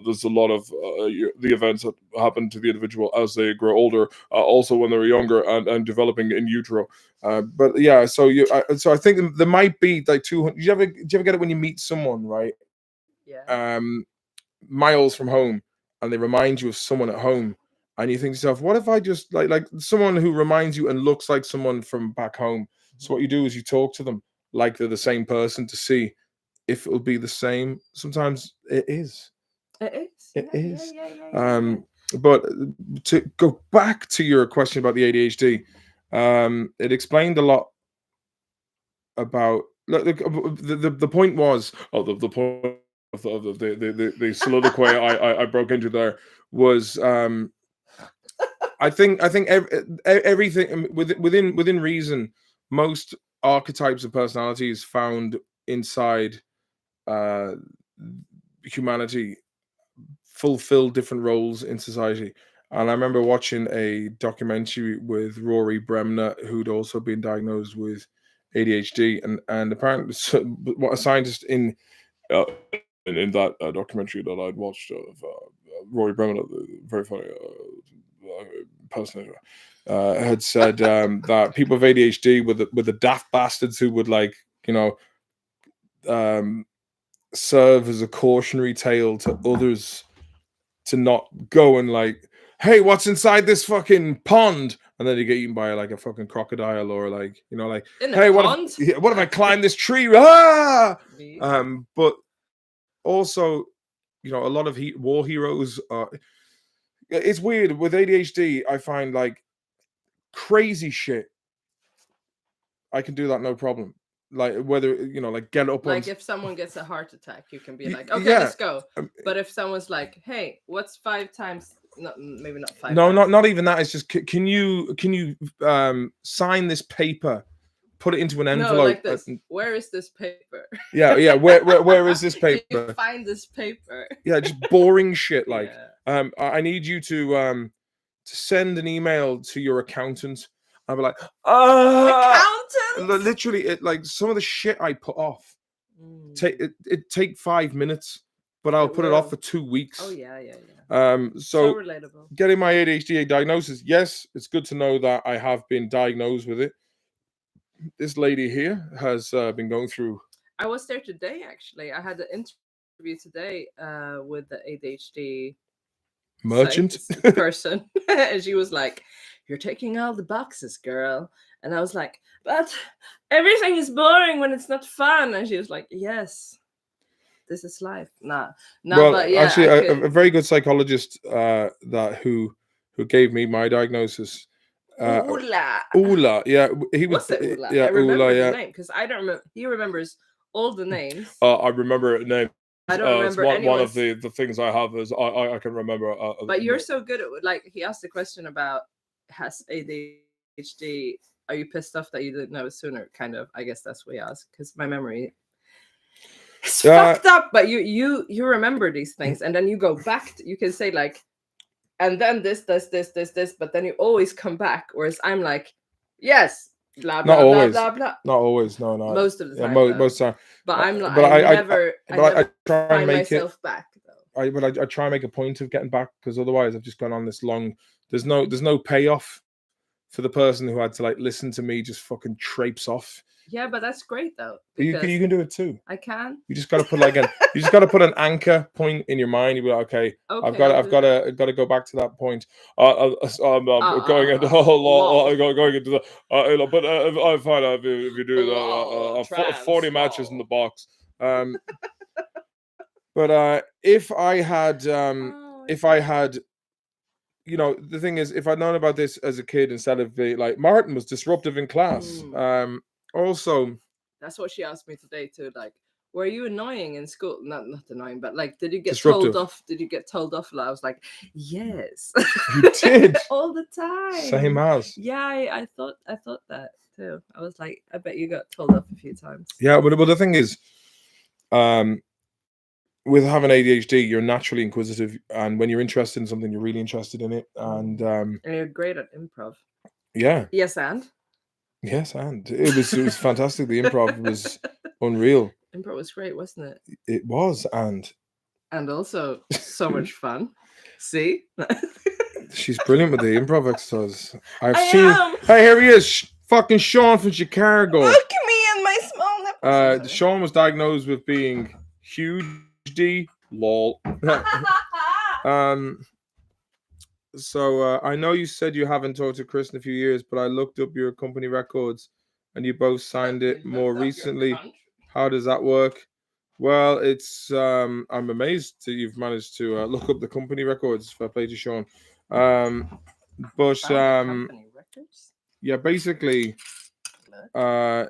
there's a lot of the events that happen to the individual as they grow older, also when they're younger and developing in utero. But yeah, so I think there might be like 200. Do you ever get it when you meet someone, right? Yeah. Miles from home, and they remind you of someone at home, and you think to yourself, what if I just like someone who reminds you and looks like someone from back home? So what you do is you talk to them like they're the same person to see if it'll be the same. Sometimes it is. It is. Yeah. But to go back to your question about the ADHD, it explained a lot about the point was the point of the soliloquy I broke into there was I think everything within reason, most archetypes of personalities found inside humanity fulfill different roles in society. And I remember watching a documentary with Rory Bremner, who'd also been diagnosed with ADHD, and apparently what a scientist in that documentary that I'd watched of Rory Bremner, very funny person, had said that people with ADHD were the daft bastards who would serve as a cautionary tale to others to not go and like, hey, what's inside this fucking pond? And then you get eaten by like a fucking crocodile, or like, hey, what if I climb this tree? Ah! But also, a lot of war heroes are. It's weird with ADHD. I find like crazy shit. I can do that no problem. like whether like get up Like on. if someone gets a heart attack, you can be Y- like, okay, yeah. let's go. But if someone's like, hey, what's 5 times? No, maybe not 5 No, times. not even that. It's just can you sign this paper, put it into an envelope? No, like this. Where is this paper? Yeah. Where is this Can you paper? find this paper? Yeah, just boring shit. Like, Yeah. I need you to send an email to your accountant. I'll be like, Accountant. literally, it like some of the shit I put off. It take 5 minutes, but I'll put it off for 2 weeks. Oh yeah. So Relatable. getting my ADHD diagnosis, yes, it's good to know that I have been diagnosed with it. This lady here has been going through. I was there today, actually. I had an interview today with the ADHD Merchant person, and she was like, "You're ticking all the boxes, girl." And I was like, "But everything is boring when it's not fun." And she was like, "Yes, this is life." Well, but yeah, actually, a very good psychologist who gave me my diagnosis. Ula, yeah, he was. What's it, Ula? Yeah, I remember Ula, the yeah. name because I don't remember. He remembers all the names. I remember names. I don't remember it's one of the things I have is I can remember. But you're so good at, like, he asked the question about has ADHD. Are you pissed off that you didn't know sooner? Kind of. I guess that's what he asked because my memory is fucked up. But you remember these things, and then you go back. You can say like, and then this, but then you always come back. Whereas I'm like, yes, blah blah not always, blah blah blah. Not always, no. Most of the time, most time. But I'm like, but I never try and make myself back though. I try and make a point of getting back because otherwise I've just gone on this long. There's no payoff for the person who had to like listen to me just fucking traipse off. Yeah, but that's great though. You can do it too. I can. You just got to put you just got to put an anchor point in your mind. You be like, okay, I've got to go back to that point. I'm going into going into the. But I find out if you do that, 40 matches in the box. But if I had, the thing is, if I'd known about this as a kid instead of like Martin was disruptive in class. Also, that's what she asked me today too. Like, were you annoying in school? Not annoying, but like, did you get disruptive. told off? Did you get told off a lot? I was like, yes, you did all the time. Same as. Yeah, I thought that too. I was like, I bet you got told off a few times. Yeah, but the thing is, with having ADHD, you're naturally inquisitive, and when you're interested in something, you're really interested in it, and you're great at improv. Yeah. Yes, and it was fantastic. The improv was unreal. Improv was great, wasn't it? It was, and also so much fun. See, she's brilliant with the improv exercise. Hey, here he is, fucking Sean from Chicago. Look at me and my small nipples. Sean was diagnosed with being huge D. Lol. So I know you said you haven't talked to Chris in a few years, but I looked up your company records and you both signed it more recently. How does that work? Well, it's I'm amazed that you've managed to look up the company records. Fair play to Sean. Yeah, basically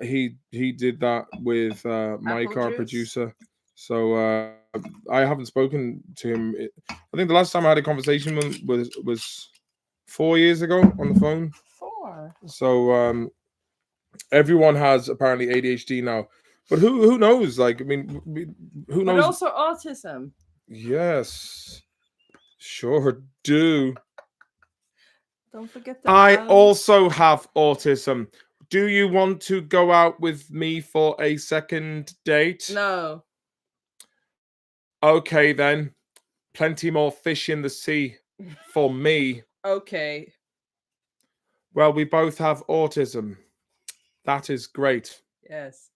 he did that with Mike, our producer. So I haven't spoken to him. I think the last time I had a conversation with was 4 years ago on the phone. 4. So everyone has apparently ADHD now, but who knows? Like, I mean, who knows? But also autism. Yes, sure do. Don't forget that. I also have autism. Do you want to go out with me for a second date? No. Okay, then. Plenty more fish in the sea for me. Okay. Well, we both have autism. That is great. Yes.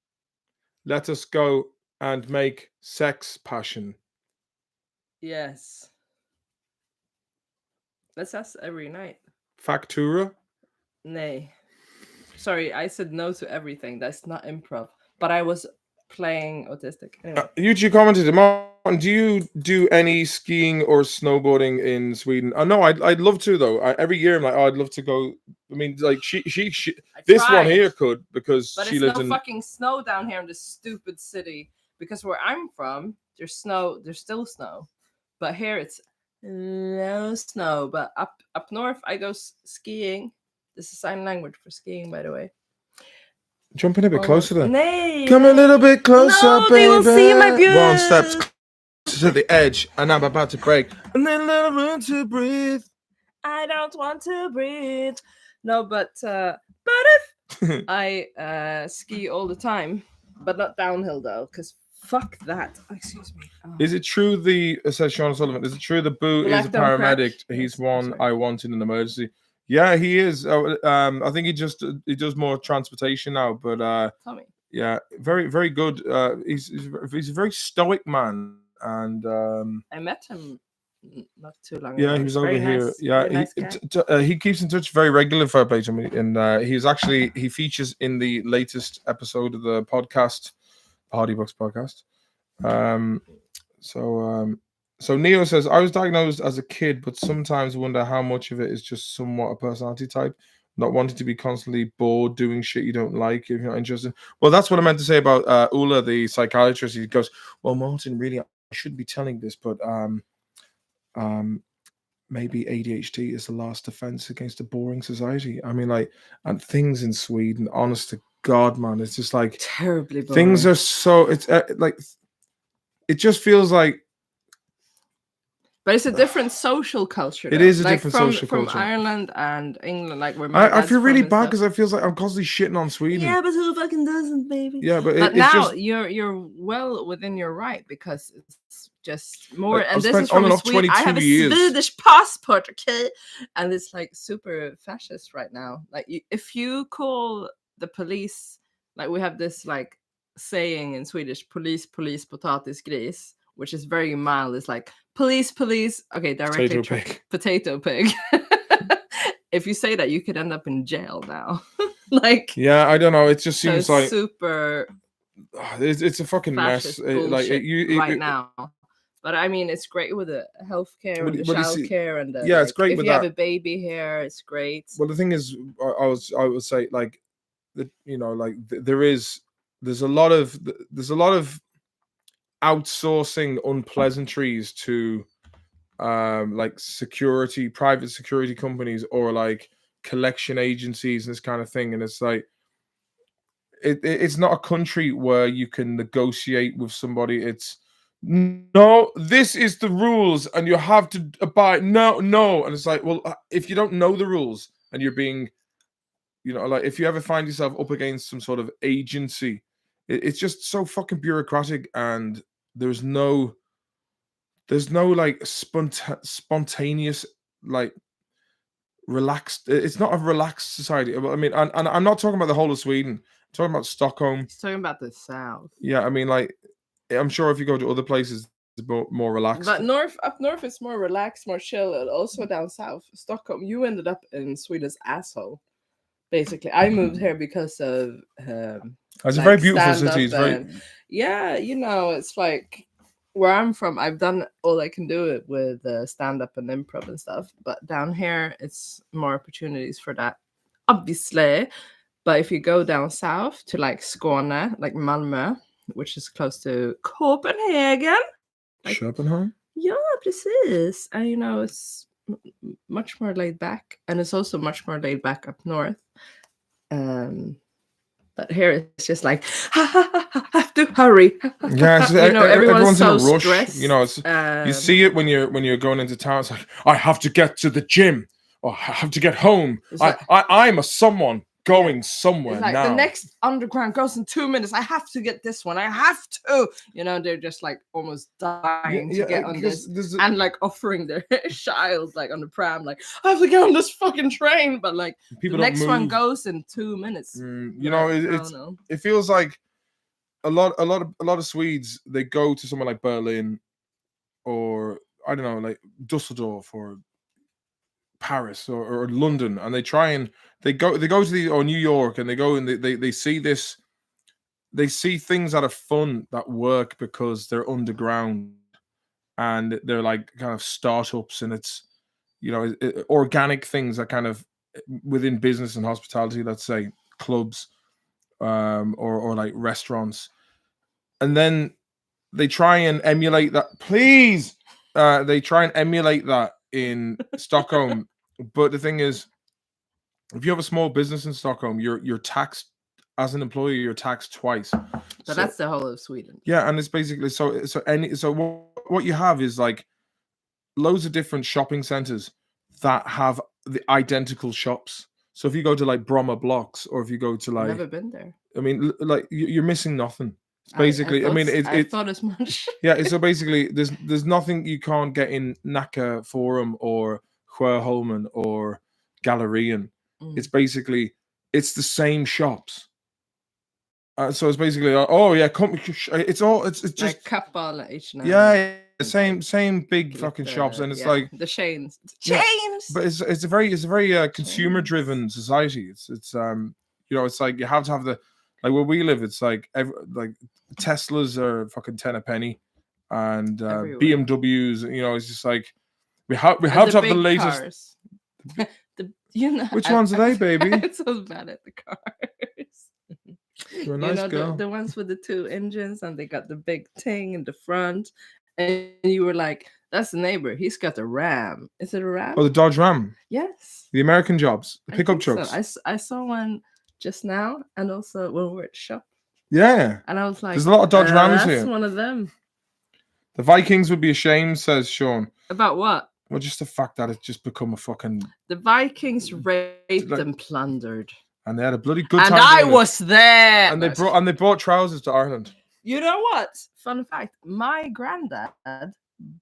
Let us go and make sex passion. Yes. That's us every night. Factura? Nay. Sorry, I said no to everything. That's not improv. But I was playing autistic. Anyway. You two commented tomorrow. Do you do any skiing or snowboarding in Sweden? No, I'd love to though. Every year I'm like, oh, I'd love to go. I mean, like she I this one tried, here could because but she it's lives no in. fucking snow down here in this stupid city. Because where I'm from, there's snow. There's still snow, but here it's no snow. But up north, I go skiing. This is sign language for skiing, by the way. Jump in a bit closer then. Nay, Come a little bit closer, no, baby. they will see my One step beauty. to the edge, and I'm about to break. And then little room to breathe. I don't want to breathe. No, but if I ski all the time, but not downhill though, because fuck that. Excuse me. Oh. Is it true says Sean Sullivan, is it true the Boo is a Black don't crack? paramedic? He's Yes, I'm one sorry. I want in an emergency. Yeah, he is. I think he does more transportation now, but Tommy. yeah, very, very good. He's a very stoic man, and I met him not too long yeah, ago. he was He's over very here. nice, Yeah, very nice guy. he keeps in touch very regularly for page, and he features in the latest episode of the podcast, Hardy Books podcast. So Neo says, I was diagnosed as a kid, but sometimes wonder how much of it is just somewhat a personality type, not wanting to be constantly bored, doing shit you don't like if you're not interested. Well, that's what I meant to say about Ula, the psychiatrist. He goes, well, Martin, really, I shouldn't be telling this, but maybe ADHD is the last defense against a boring society. I mean, like, and things in Sweden, honest to God, man, it's just like terribly boring. Things are so it's like it just feels like. But it's a different social culture. It though. is a like different from, social from culture. Ireland and England, like where my I feel really bad because because I feel like I'm constantly shitting on Sweden. yeah, but who fucking doesn't, baby? Yeah, but but it's now just you're well within your right because it's just more. like, and I've this spent is from on and a off Swede. I have 22 a years. Swedish passport, okay, and it's like super fascist right now. Like if you call the police, like we have this like saying in Swedish, police, potatis, gris, which is very mild. It's like police. Okay, directly potato pig. If you say that, you could end up in jail now. Like yeah, I don't know. It just so seems it's like super it's a fucking mess. right now. But I mean, it's great with the healthcare and the childcare and the, yeah, it's great if with you have that. a baby here, it's great. Well, the thing is, I would say like that. You know, like there's a lot of outsourcing unpleasantries to like private security companies or like collection agencies and this kind of thing, and it's like it's not a country where you can negotiate with somebody. It's no, this is the rules and you have to abide. No, and it's like, well, if you don't know the rules and you're being, you know, like if you ever find yourself up against some sort of agency, it's just so fucking bureaucratic, and there's no like spontaneous, like relaxed. It's not a relaxed society. I mean, and I'm not talking about the whole of Sweden. I'm talking about Stockholm. He's talking about the south. Yeah, I mean, like, I'm sure if you go to other places, it's more relaxed. But up north, it's more relaxed, more chill, and also down south, Stockholm. You ended up in Sweden's asshole. Basically, I moved here because of. It's a very beautiful city. It's very. Yeah, you know, it's like. Where I'm from, I've done all I can do it with stand-up and improv and stuff. But down here, it's more opportunities for that, obviously. But if you go down south to like Skåne, like Malmö, which is close to Copenhagen. Like, Schopenhauer? Yeah, precis. And you know, it's much more laid back. And it's also much more laid back up north. But here it's just like, have to hurry. Yeah, you know, everyone's so in a rush. stressed. You know, you see it when you're going into town. It's like, I have to get to the gym, or I have to get home. I'm a someone going somewhere like now. The next underground goes in 2 minutes. I have to get this one. I have to. You know, they're just like almost dying to get on this, and like offering their child like on the pram, like I have to get on this fucking train. But like the next one goes in 2 minutes. You know, it feels like a lot of Swedes, they go to somewhere like Berlin or I don't know, like Dusseldorf or Paris or London, and they go to New York, and they go and they see this, they see things that are fun that work because they're underground, and they're like kind of startups, and it's organic things that kind of within business and hospitality, let's say clubs, or like restaurants, and then they try and emulate that. Please, they try and emulate that in Stockholm, but the thing is, if you have a small business in Stockholm, you're taxed as an employee. You're taxed twice. But that's the whole of Sweden. Yeah, and it's basically so what you have is like loads of different shopping centers that have the identical shops. So if you go to like Bromma Blocks, or if you go to like, Never been there. I mean, like you're missing nothing. It's basically, I thought as much. Yeah, so basically, there's nothing you can't get in Nacka Forum or Sjöholmen or Gallerian. It's basically it's the same shops. So it's basically it's just like Kappahl, H&M. Yeah, same big fucking shops, and it's like the chains. But it's a very consumer driven society. It's it's like you have to have the, like where we live, it's like like Teslas are fucking 10 a penny, and BMWs. It's just like we have to have the latest. Cars. Which ones are they, baby? I'm so bad at the cars. You're a nice girl. The ones with the 2 engines, and they got the big thing in the front, and you were like, "That's the neighbor. He's got the Ram. Is it a Ram?" Oh, the Dodge Ram. Yes. The American jobs, the pickup trucks. So. I saw one just now, and also when we were at shop. Yeah. And I was like, there's a lot of Dodge Rams here. That's one of them. The Vikings would be ashamed, says Sean. About what? Well, just the fact that it's just become a fucking... The Vikings raped and plundered. And they had a bloody good time. And I was there. And they brought trousers to Ireland. You know what? Fun fact. My granddad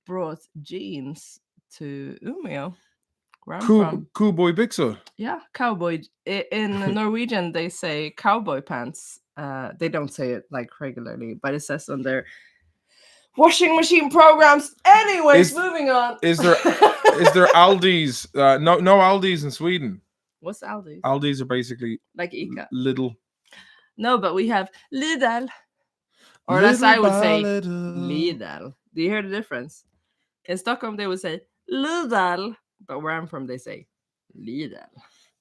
brought jeans to Umeå. Where I'm from. Cowboy Bixer. Yeah, cowboy. In Norwegian, they say cowboy pants. They don't say it like regularly, but it says on their washing machine programs. Anyways, moving on. Is there Aldi's? No Aldi's in Sweden. What's Aldi's? Aldi's are basically like Ica. Lidl. No, but we have Lidl. Or as I would say, Lidl. Do you hear the difference? In Stockholm, they would say Lidl, but where I'm from, they say Lidl.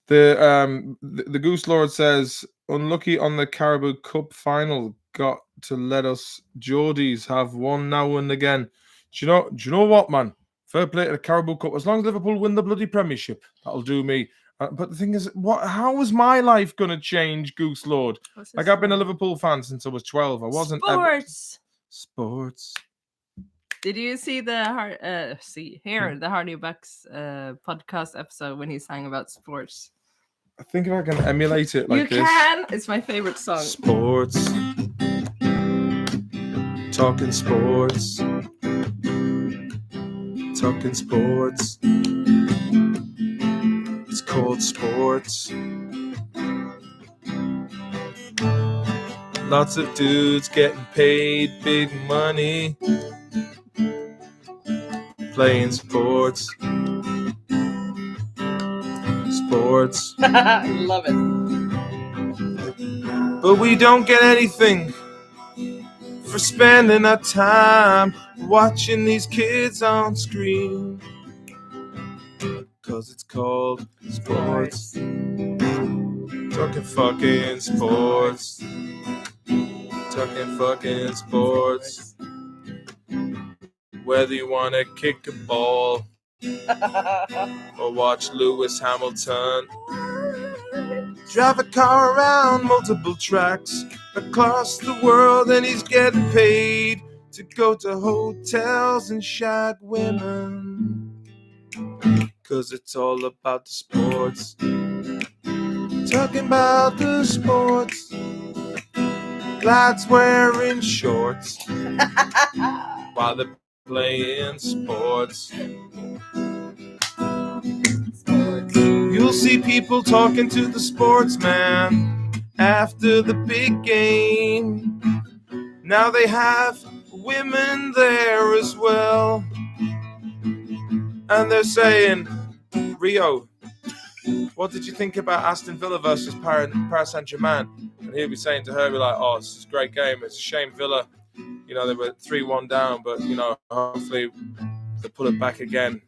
The Goose Lord says, unlucky on the Carabao Cup final, got to let us Geordies have one now and again. Do you know what, man? Fair play to the Carabao Cup. As long as Liverpool win the bloody Premiership, that'll do me. But the thing is, how is my life going to change, Goose Lord? Like, I've been a Liverpool fan since I was 12. I wasn't Sports. Did you see the Hardy Bucks podcast episode when he sang about sports? I think if I can emulate it like this. You can. It's my favorite song. Sports. Talking sports. Talking sports. It's called sports. Lots of dudes getting paid big money playing sports. Sports. I love it. But we don't get anything for spending our time watching these kids on screen. 'Cause it's called sports. Talking fucking sports. Talking fucking sports. Whether you want to kick a ball or watch Lewis Hamilton drive a car around multiple tracks across the world, and he's getting paid to go to hotels and shag women. 'Cause it's all about the sports. Talking about the sports. Lads wearing shorts while they're playing sports. You'll see people talking to the sportsman after the big game. Now they have women there as well. And they're saying, Rio, what did you think about Aston Villa versus Paris Saint-Germain? And he'll be saying to her, be like, oh, this is a great game. It's a shame Villa, You know, they were 3-1 down, but you know, hopefully they pull it back again.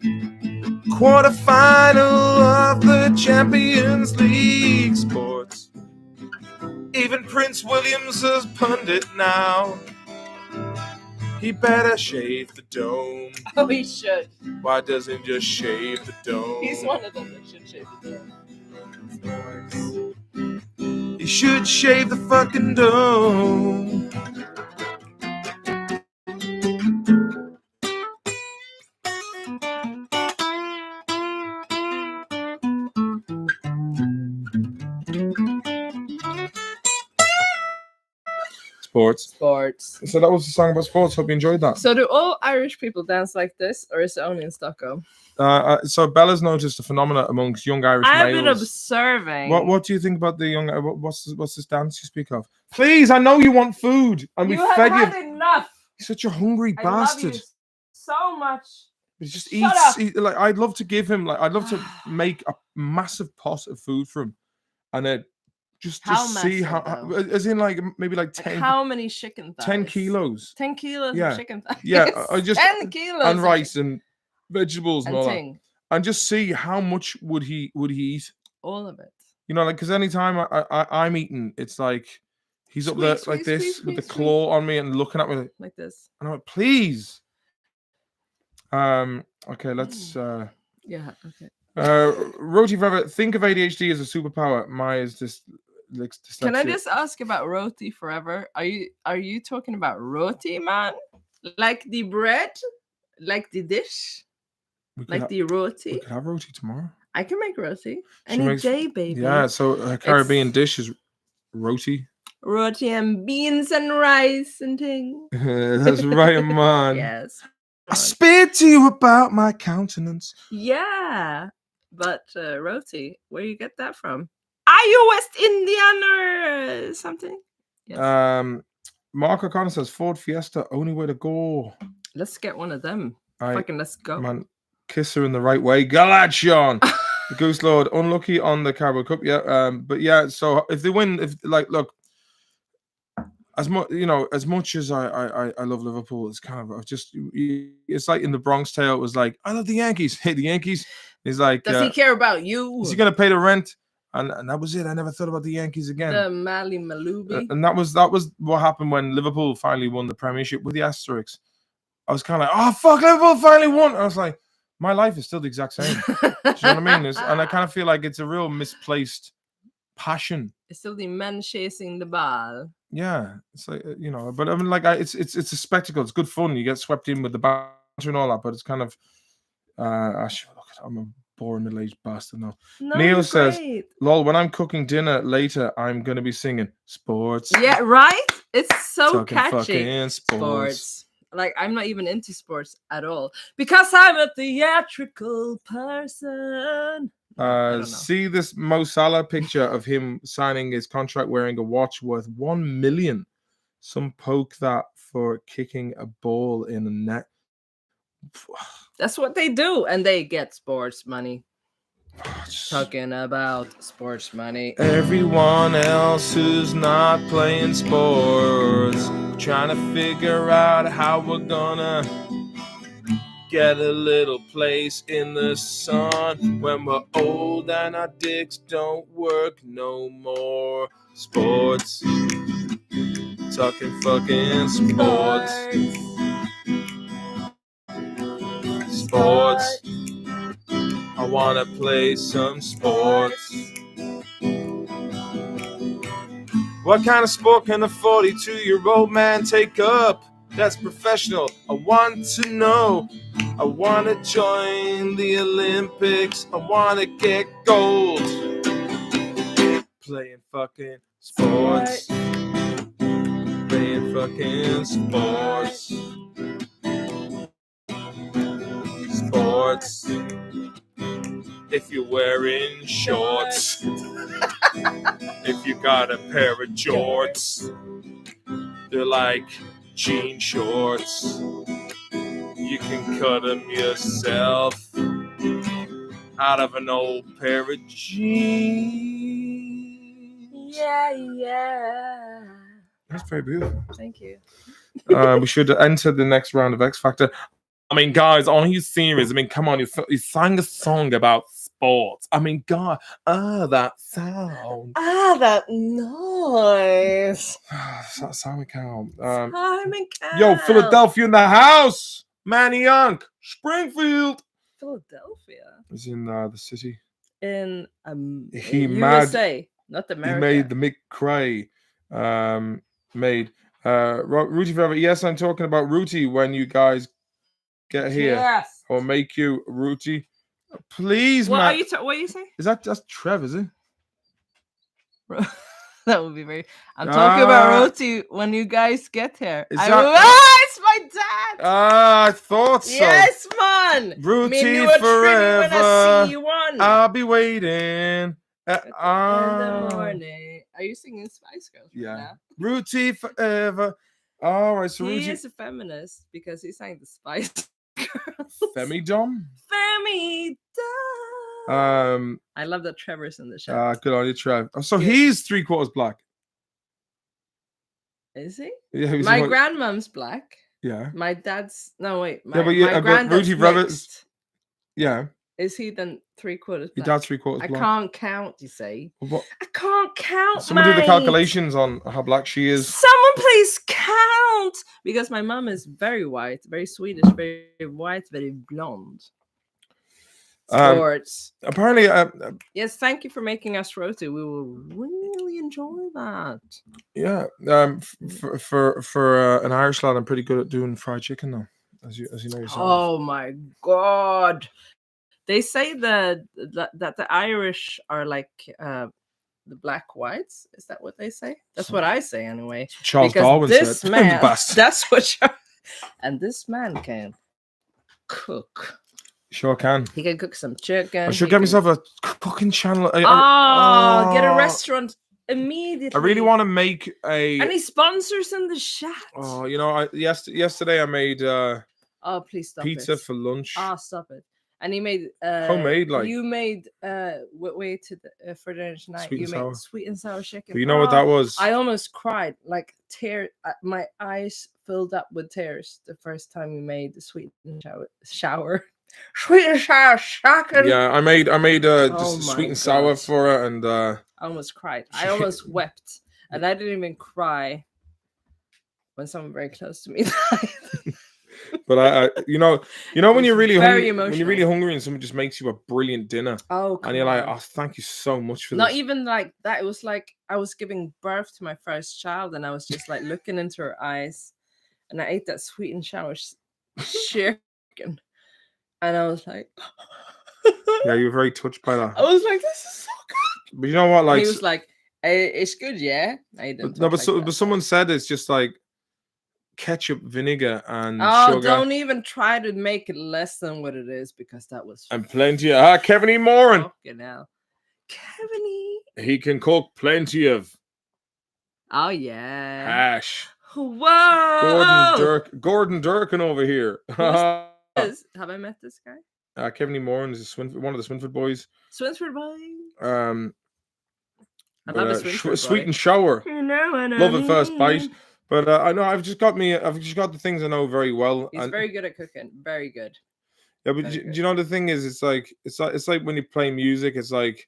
Quarterfinal of the Champions League sports. Even Prince William's a pundit now. He better shave the dome. Oh, he should. Why doesn't he just shave the dome? He's one of them that should shave the dome. He should shave the fucking dome. Sports. So that was the song about sports. Hope you enjoyed that. So do all Irish people dance like this, or is it only in Stockholm? So Bella's noticed a phenomenon amongst young Irish males. I've been observing. What do you think about the young? What's this dance you speak of? Please, I know you want food, and we fed you. You have had enough. You're such a hungry bastard. I love you so much. He just Shut eats. Like I'd love to give him. Like I'd love to make a massive pot of food for him, and then just see how. As in, like maybe like 10. How many chicken thighs? 10 kilos. 10 kilos of chicken thighs. Yeah, I just 10 kilos and rice and vegetables and all that. ting. And just see how much would he eat. All of it. You know, like because anytime I'm eating, it's like he's up there like this with the claw on me and looking at me like this. And I'm like, please. Okay, let's. Yeah. Okay. Roti forever. Think of ADHD as a superpower. Mine is just. Can I just ask about roti forever? Are you talking about roti, man? Like the bread, like the dish, like the roti? We could have roti tomorrow. I can make roti any day, baby. Yeah, so a Caribbean dish is roti. Roti and beans and rice and things. That's right, man. Yes. I spit to you about my countenance. Yeah, but roti, where you get that from? Are you West Indian or something? Yes. Mark O'Connor says Ford Fiesta, only way to go. Let's get one of them. Fucking let's go. Man, kiss her in the right way. Galad, Sean. The Goose Lord, unlucky on the Carabao Cup. Yeah. But yeah, so if they win, look, as much as I love Liverpool, it's kind of just it's like in the Bronx Tale. It was like, I love the Yankees. Hey, the Yankees. He's like, does he care about you? Is he gonna pay the rent? And that was it. I never thought about the Yankees again. The Mali Malubi. And that was what happened when Liverpool finally won the Premiership with the asterisks. I was kind of like, oh fuck, Liverpool finally won. I was like, my life is still the exact same. Do you know what I mean? And I kind of feel like it's a real misplaced passion. It's still the men chasing the ball. Yeah, it's like but I mean, like, it's a spectacle. It's good fun. You get swept in with the banter and all that, but it's kind of I'm a boring middle-aged bastard now. No, Neil says, lol, when I'm cooking dinner later, I'm gonna be singing sports. Yeah, right? It's so Talking catchy. Fucking sports. Like, I'm not even into sports at all because I'm a theatrical person. See this Mo Salah picture of him signing his contract wearing a watch worth 1 million. Some poke that for kicking a ball in a net. That's what they do, and they get sports money. Talking about sports money. Everyone else who's not playing sports, trying to figure out how we're gonna get a little place in the sun when we're old and our dicks don't work no more. Sports. Talking fucking sports. Sports. I wanna play some sports. What kind of sport can a 42-year-old man take up? That's professional. I want to know. I want to join the Olympics. I want to get gold. Playing fucking sports. Playing fucking sports. Sports. If you're wearing shorts. If you got a pair of jorts. They're like jean shorts. You can cut them yourself out of an old pair of jeans. Yeah. That's very beautiful. Thank you. We should enter the next round of X Factor. I mean, guys, are you serious? I mean, come on, you sang a song about sports. I mean, God, that sound. That noise. Simon Cowell. Simon Yo, Cowell. Philadelphia in the house. Manny Young. Springfield. Philadelphia. He's in the city. In He USA, not America. He made the Mick Cray. Rooty Forever. Yes, I'm talking about Rooty when you guys get here. Yes. Or make you Rooty. Please, What man. are you? What are you saying? That's Trev, is it? That would be very. I'm talking about Roti when you guys get here. It's my dad. I thought so. Yes, man. Rooty forever. When I see you on. I'll be waiting. In the morning. Are you singing Spice Girls? Yeah. Now? Rooty forever. All right, so he is a feminist because he sang the Spice Girls. Femidom. I love that Trevor's in the show. Good on you, Trev. Oh, so he's 3/4 black. Is he? Yeah. My grandmom's black. Yeah. My dad's my but granddad's Rooty mixed. Yeah. Is he then 3/4 black? Your dad's 3/4 black. I can't count, you say. What? I can't count, Someone do the calculations on how black she is. Someone please count! Because my mom is very white, very Swedish, very white, very blonde. Sports. Apparently, yes, thank you for making us roti. We will really enjoy that. Yeah. For an Irish lad, I'm pretty good at doing fried chicken though, as you know yourself. Oh my god. They say that the Irish are like the black whites. Is that what they say? That's what I say anyway. Charles Darwin this said. Man, that's what. And this man can cook. Sure can. He can cook some chicken. I should get myself a cooking channel. Get a restaurant immediately. I really want to make any sponsors in the chat. Oh, yesterday I made please stop pizza for lunch. Stop it. And he made homemade, like you made wait to the for dinner tonight. Made sweet and sour chicken. But you know what that was? I almost cried, like tears. My eyes filled up with tears the first time you made the sweet and shower. Sweet and sour chicken. Yeah, I made sweet and sour for her, and I almost cried. I almost wept, and I didn't even cry when someone very close to me died. But I you know when you're really hungry, emotional. When you're really hungry and someone just makes you a brilliant dinner, and you're like, oh, thank you so much for Not this. even like that. It was like I was giving birth to my first child, and I was just like looking into her eyes, and I ate that sweet and sour chicken. And I was like, yeah, you were very touched by that. I was like, this is so good. But you know what? Like, he was like, it's good, yeah. I didn't. But someone said it's just like ketchup, vinegar, and sugar. Don't even try to make it less than what it is because that was. And plenty of Kevin E. Moran. Fucking hell. Kevin E. He can cook plenty of. Oh yeah. Hash. Whoa. Gordon Durkin over here. Have I met this guy? Kevin E. Moran is one of the Swinford boys. Swinford boy. I love a sweet and sour. Love at first bite. But I know I've just got the things I know very well. He's very good at cooking. Very good. Yeah, but do you know the thing is, it's like when you play music, it's like,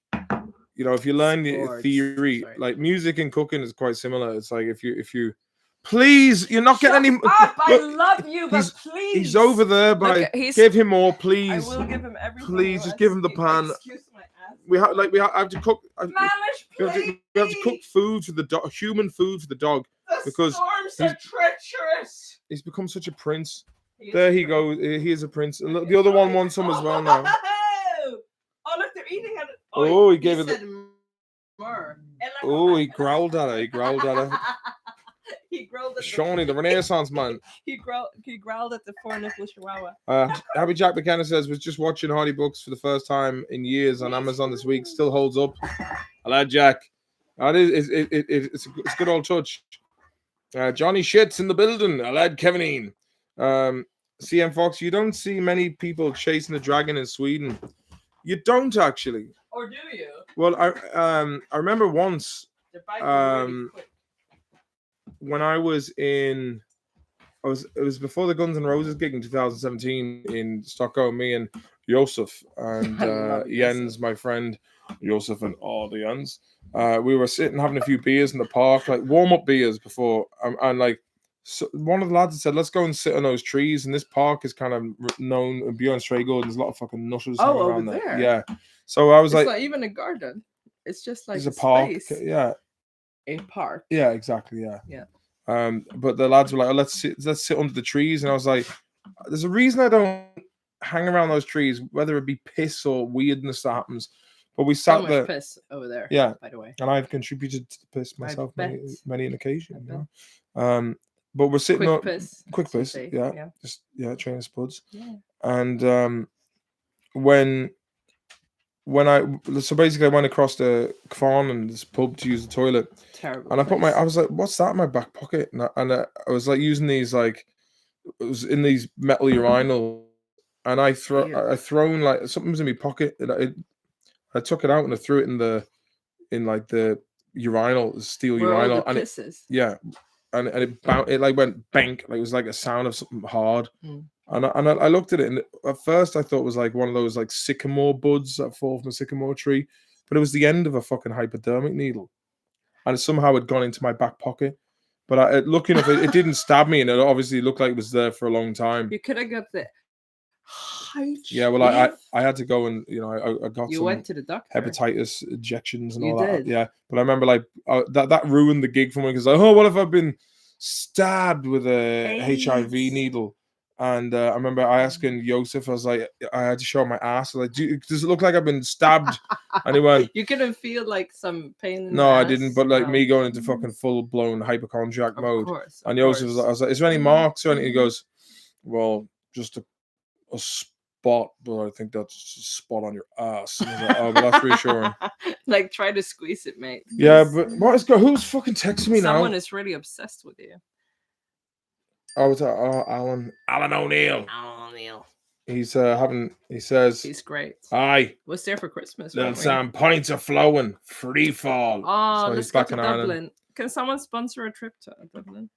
if you learn the theory, like music and cooking is quite similar. It's like if you please, you're not getting any. I love you, but please. He's over there, but give him more, please. I will give him everything. Please, just give him the pan. Excuse my ass. We have to cook. We have to cook food for the dog, human food for the dog, because storms are treacherous. He's become such a prince. There he goes. He is a prince. The other one wants some as well now. Oh look, they're eating it. Oh, he gave it. Oh, he growled at her. He growled at Shawnee, the Renaissance man. He growled at the 4-nipple chihuahua. Happy Jack McKenna says, was just watching Hardy Books for the first time in years on Amazon this week. Still holds up. Hello, Jack. It's a good old touch. Johnny Shit's in the building. Hello, Kevin. CM Fox, you don't see many people chasing a dragon in Sweden. You don't actually. Or do you? Well, I remember once. When I was in it was before the Guns N' Roses gig in 2017 in Stockholm. Me and Josef and I love Jens, my friend Josef, and all the Jens. We were sitting having a few beers in the park, like warm up beers before, and like so one of the lads said, "Let's go and sit on those trees." And this park is kind of known beyond Straygold. There's a lot of fucking nutters hanging over around there. there. Yeah. So I was It's like, not even a garden. It's just like "There's a a park." space. Yeah. A park. Yeah. Exactly. Yeah. Yeah. But the lads were like, oh, let's sit under the trees, and I was like, there's a reason I don't hang around those trees, whether it be piss or weirdness that happens. But we So sat much there, piss over there. yeah, By the way. and I've contributed to the piss myself bet. many an occasion. I You know? But we're sitting Quick up, piss. quick as you piss, say. yeah, just training spuds, Yeah. and when I so basically I went across the Kvarn and this pub to use the toilet. Terrible. And I put place. I was like, what's that in my back pocket? And I was like using these, like, it was in these metal urinals, and I thrown like something was in my pocket, and I took it out and I threw it in like the urinal, the steel Where all urinal, the and pisses. and it like went bank, like it was like a sound of something hard. Mm. And I looked at it, and at first I thought it was like one of those like sycamore buds that fall from a sycamore tree, but it was the end of a fucking hypodermic needle, and it somehow had gone into my back pocket. But looking at it didn't stab me, and it obviously looked like it was there for a long time. You could have got the. Yeah, well, I had to go and I got You some went to the doctor. hepatitis injections and You all that. did? Yeah, but I remember like that ruined the gig for me, because like, oh, what if I've been stabbed with a HIV needle? And I remember I asking Josef, I was like, I had to show my ass. I was like, does it look like I've been stabbed? And he went, You couldn't feel like some pain in no, the I ass? didn't. But like No. me going into fucking full blown hypochondriac Of mode. course. And Josef was like, I was like, is there any marks or anything? He goes, well, just a spot, but I think that's a spot on your ass. And I was like, oh, but that's reassuring. Like, try to squeeze it, mate. Yeah, but who's fucking texting me now? Someone is really obsessed with you. Oh, it's Alan O'Neill. Alan O'Neill. He's he says He's great. aye. Was there for Christmas. Little weren't we? Sam, points are flowing, free fall. Oh, So let's he's go back to in Ireland. Dublin. Can someone sponsor a trip to Dublin?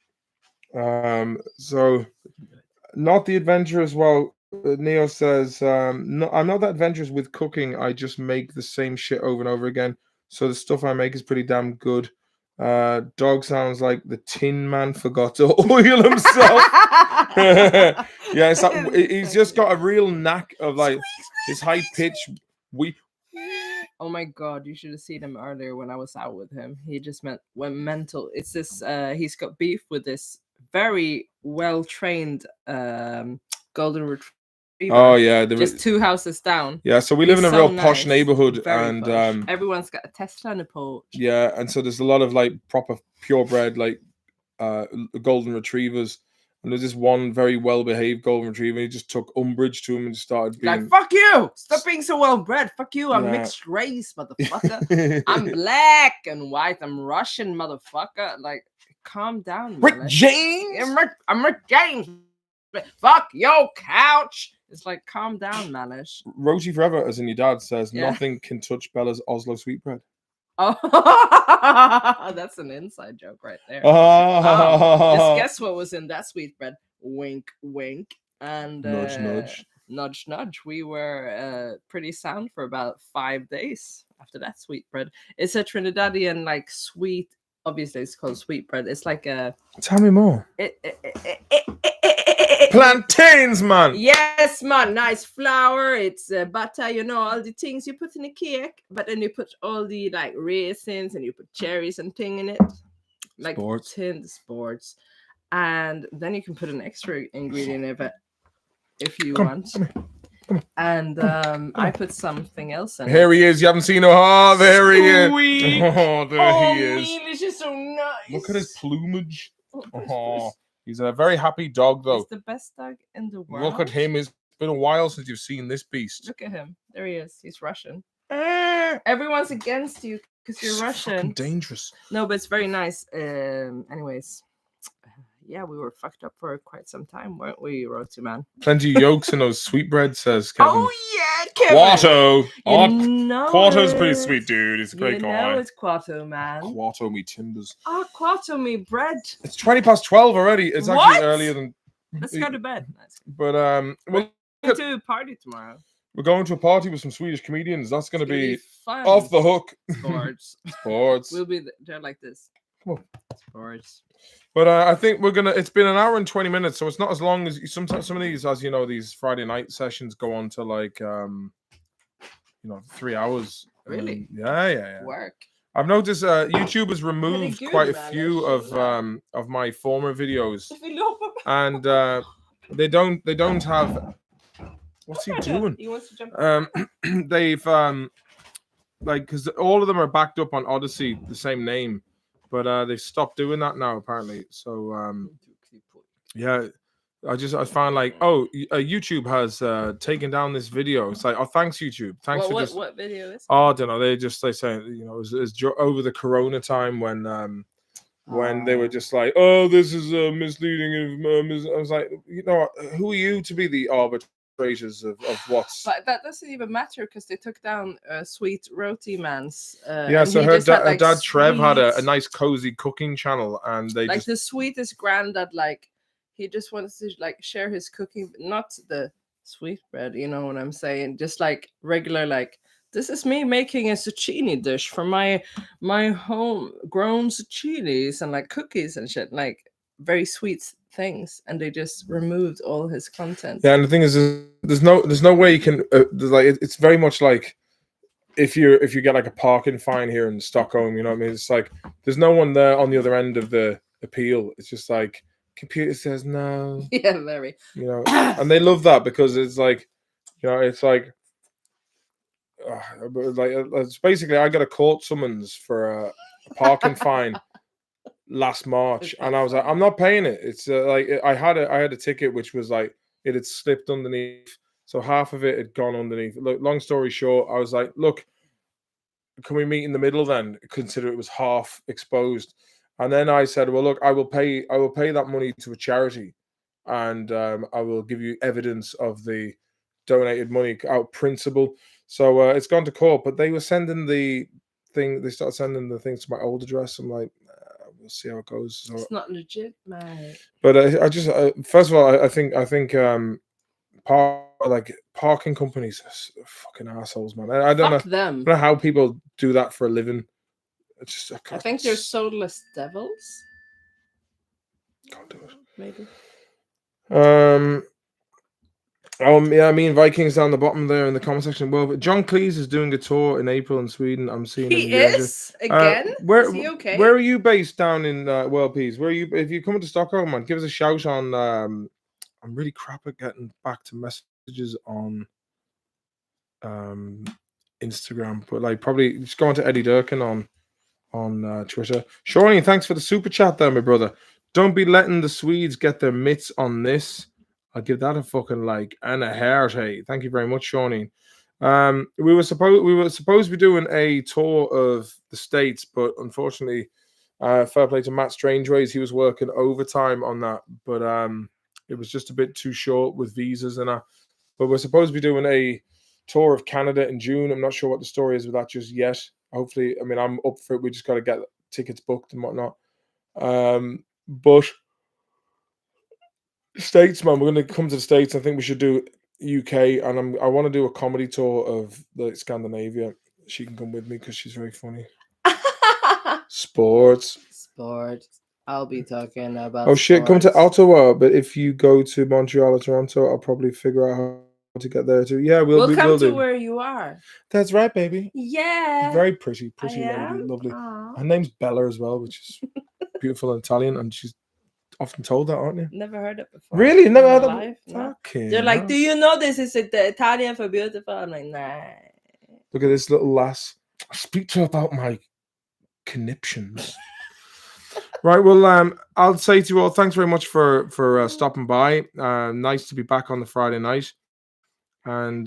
So not the adventurous. Well, Neo says, no, I'm not that adventurous with cooking. I just make the same shit over and over again. So the stuff I make is pretty damn good. Dog sounds like the Tin Man forgot to oil himself. Yeah, it's like, he's just got a real knack of like his high pitch. Oh my god, you should have seen him earlier when I was out with him. He just went mental. It's this he's got beef with this very well trained golden retriever. Oh yeah, just 2 houses down. Yeah, so we live in a real posh neighborhood, very and posh. Everyone's got a Tesla and a Porsche. Yeah, and so there's a lot of like proper purebred like golden retrievers. And there's this one very well-behaved golden retriever. He just took umbrage to him and started being like, "Fuck you! Stop being so well-bred. Fuck you! I'm mixed race, motherfucker. I'm black and white. I'm Russian, motherfucker. Like, calm down, Rick James. I'm Rick James. Fuck your couch." It's like, calm down, Malish. Rosie Forever, as in your dad, says, Yeah. nothing can touch Bella's Oslo sweetbread. Oh, that's an inside joke right there. Just guess what was in that sweetbread? Wink, wink, and nudge, nudge, nudge, nudge. We were pretty sound for about 5 days after that sweetbread. It's a Trinidadian like sweet. Obviously, it's called sweetbread. It's like a. Tell me more. Plantains, man. Yes, man. Nice flour. It's butter. You know, all the things you put in a cake, but then you put all the like raisins and you put cherries and thing in it, like sports, and then you can put an extra ingredient in it if you want. Come on. And I put something else in. Here he is. You haven't seen him. Oh, there he is. Oh, there he is. This is so nice. Look at his plumage. Oh, he's a very happy dog, though. He's the best dog in the world. Look at him. It's been a while since you've seen this beast. Look at him. There he is. He's Russian. Everyone's against you because you're Russian. Dangerous. No, but it's very nice. Anyways, yeah, we were fucked up for quite some time, weren't we, Roti Man? Plenty of yolks in those sweetbread, says Kevin. Oh yeah, Kevin. Quarto. You know Quarto's pretty it. sweet, dude. He's a great You guy. know it's Quarto, man. Quarto me timbers. Oh, Quarto me bread. It's 12:20 already. It's What? actually earlier than. Let's go to bed. But We're going to a party tomorrow. we're going to a party with some Swedish comedians. That's going to be fun. off the hook. Sports. Sports. We'll be there like this. Come on. Sports. But I think we're gonna. It's been an hour and 20 minutes, so it's not as long as sometimes some of these, as you know, these Friday night sessions go on to like 3 hours. Really? Yeah. Work. I've noticed YouTube has removed good, quite a man, few that of my former videos, and they don't have. What's he doing? He wants to jump. They've because all of them are backed up on Odyssey, the same name, but they've stopped doing that now apparently. So yeah. I found like, YouTube has taken down this video. It's like, oh, thanks YouTube, thanks for just. What video is? Oh, I don't know. They say it was over the Corona time when they were just like, oh, this is misleading. I was like, who are you to be the arbitrators of what's? But that doesn't even matter because they took down Sweet Roti Man's. Yeah, so her dad Trev had a nice cozy cooking channel, and they like just the sweetest granddad, like. He just wants to like share his cooking, not the sweetbread, you know what I'm saying? Just like regular, like this is me making a zucchini dish for my homegrown zucchinis and like cookies and shit, like very sweet things. And they just removed all his content. Yeah, and the thing is, there's no way you can it's very much like if you get like a parking fine here in Stockholm, you know what I mean? It's like there's no one there on the other end of the appeal. It's just like. Computer says no. Yeah, very. And they love that because it's like, it's like, it's basically I got a court summons for a parking fine last March, and I was like, I'm not paying it. It's like I had a ticket which was like it had slipped underneath, so half of it had gone underneath. Look, long story short, I was like, look, can we meet in the middle then? Consider it was half exposed. And then I said, well, look, I will pay that money to a charity, and I will give you evidence of the donated money out principle. So it's gone to court, but they were sending the thing. They started sending the things to my old address. I'm like, we'll see how it goes. So, it's not legit, man. But I just first of all, I think parking companies are fucking assholes, man. I don't Fuck them. I don't know how people do that for a living. I think they're soulless devils. Can't do it. Maybe. Yeah, I mean Vikings down the bottom there in the comment section. Well, but John Cleese is doing a tour in April in Sweden. I'm seeing him. He is again. Is he okay? Where are you based down in World Peace? Where are you? If you come to Stockholm, man, give us a shout on. I'm really crap at getting back to messages on Instagram, but like probably just go on to Eddie Durkin on Twitter. Shawnee, thanks for the super chat there, my brother. Don't be letting the Swedes get their mitts on this. I'll give that a fucking like and a heart. Hey, thank you very much, Shawnee. We were supposed to be doing a tour of the States, but unfortunately, fair play to Matt Strangeways, he was working overtime on that, but it was just a bit too short with visas and that. But we're supposed to be doing a tour of Canada in June. I'm not sure what the story is with that just yet. Hopefully, I mean, I'm up for it. We just got to get tickets booked and whatnot. But States, man, we're going to come to the States. I think we should do UK, and I want to do a comedy tour of the Scandinavia. She can come with me because she's very funny. Sports. I'll be talking about. Oh shit! Come to Ottawa, but if you go to Montreal or Toronto, I'll probably figure out how to get there too. Yeah, we'll come to do. Where you are. That's right, baby. Yeah. Very pretty lady, lovely. Aww. Her name's Bella as well, which is beautiful and Italian, and she's often told that, aren't you? Never heard it before. Really? Never heard it? No. Okay. They're like, do you know this is the Italian for beautiful? I'm like, nah. Look at this little lass. I speak to her about my conniptions. Right, well, I'll say to you all, thanks very much for stopping by. Nice to be back on the Friday night. And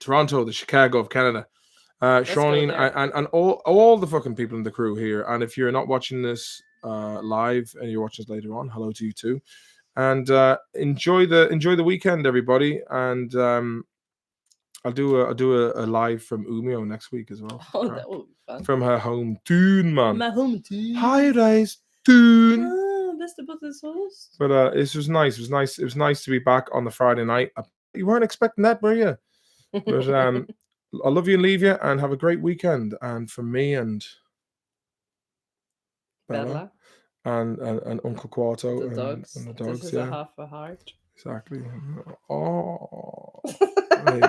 Toronto, the Chicago of Canada. Shawnee and all the fucking people in the crew here. And if you're not watching this live and you're watching us later on, hello to you too. And enjoy the weekend, everybody. And I'll do a live from Umio next week as well. Oh, that would be fun. From her home tune, man. My home too. Hi, guys. Tune. Best about this host. But it was nice. It was nice to be back on the Friday night. You weren't expecting that, were you? But I love you and leave you, and have a great weekend. And from me and Bella. And Uncle Quarto The dogs. and the dogs. This is yeah, a half a heart. exactly. Oh, there you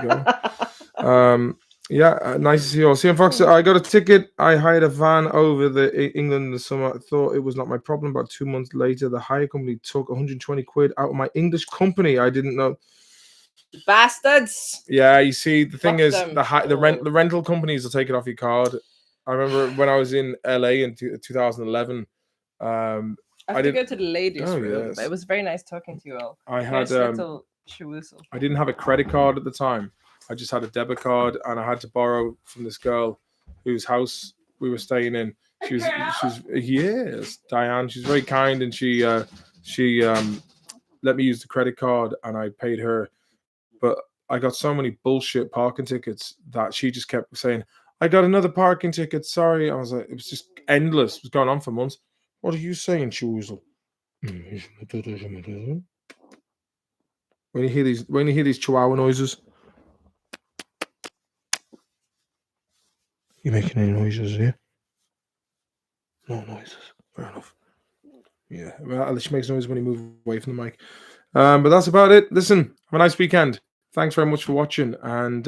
go. Yeah, nice to see you all. CM Fox, I got a ticket. I hired a van over England in the summer. I thought it was not my problem. About 2 months later, the hire company took 120 quid out of my English company. I didn't know. Bastards. Yeah, you see, the thing Fuck is, them. the rental companies will take it off your card. I remember when I was in LA in 2011. I have to go to the ladies' Oh, room. yes. But it was very nice talking to you all. I had Here's little Shawuzel. I didn't have a credit card at the time. I just had a debit card, and I had to borrow from this girl whose house we were staying in. She was yes, Diane. She's very kind, and she let me use the credit card, and I paid her. But I got so many bullshit parking tickets that she just kept saying, "I got another parking ticket. Sorry." I was like, it was just endless. It was going on for months. What are you saying, Choozle? When you hear these chihuahua noises, you making any noises here? No noises. Fair enough. Yeah, well, she makes noise when you move away from the mic. But that's about it. Listen, have a nice weekend. Thanks very much for watching, and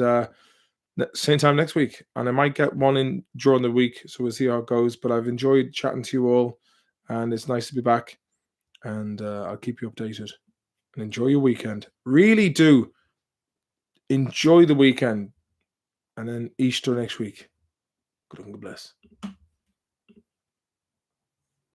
same time next week. And I might get one in during the week, so we'll see how it goes. But I've enjoyed chatting to you all, and it's nice to be back. And I'll keep you updated. And enjoy your weekend. Really do enjoy the weekend, and then Easter next week. Good and God bless.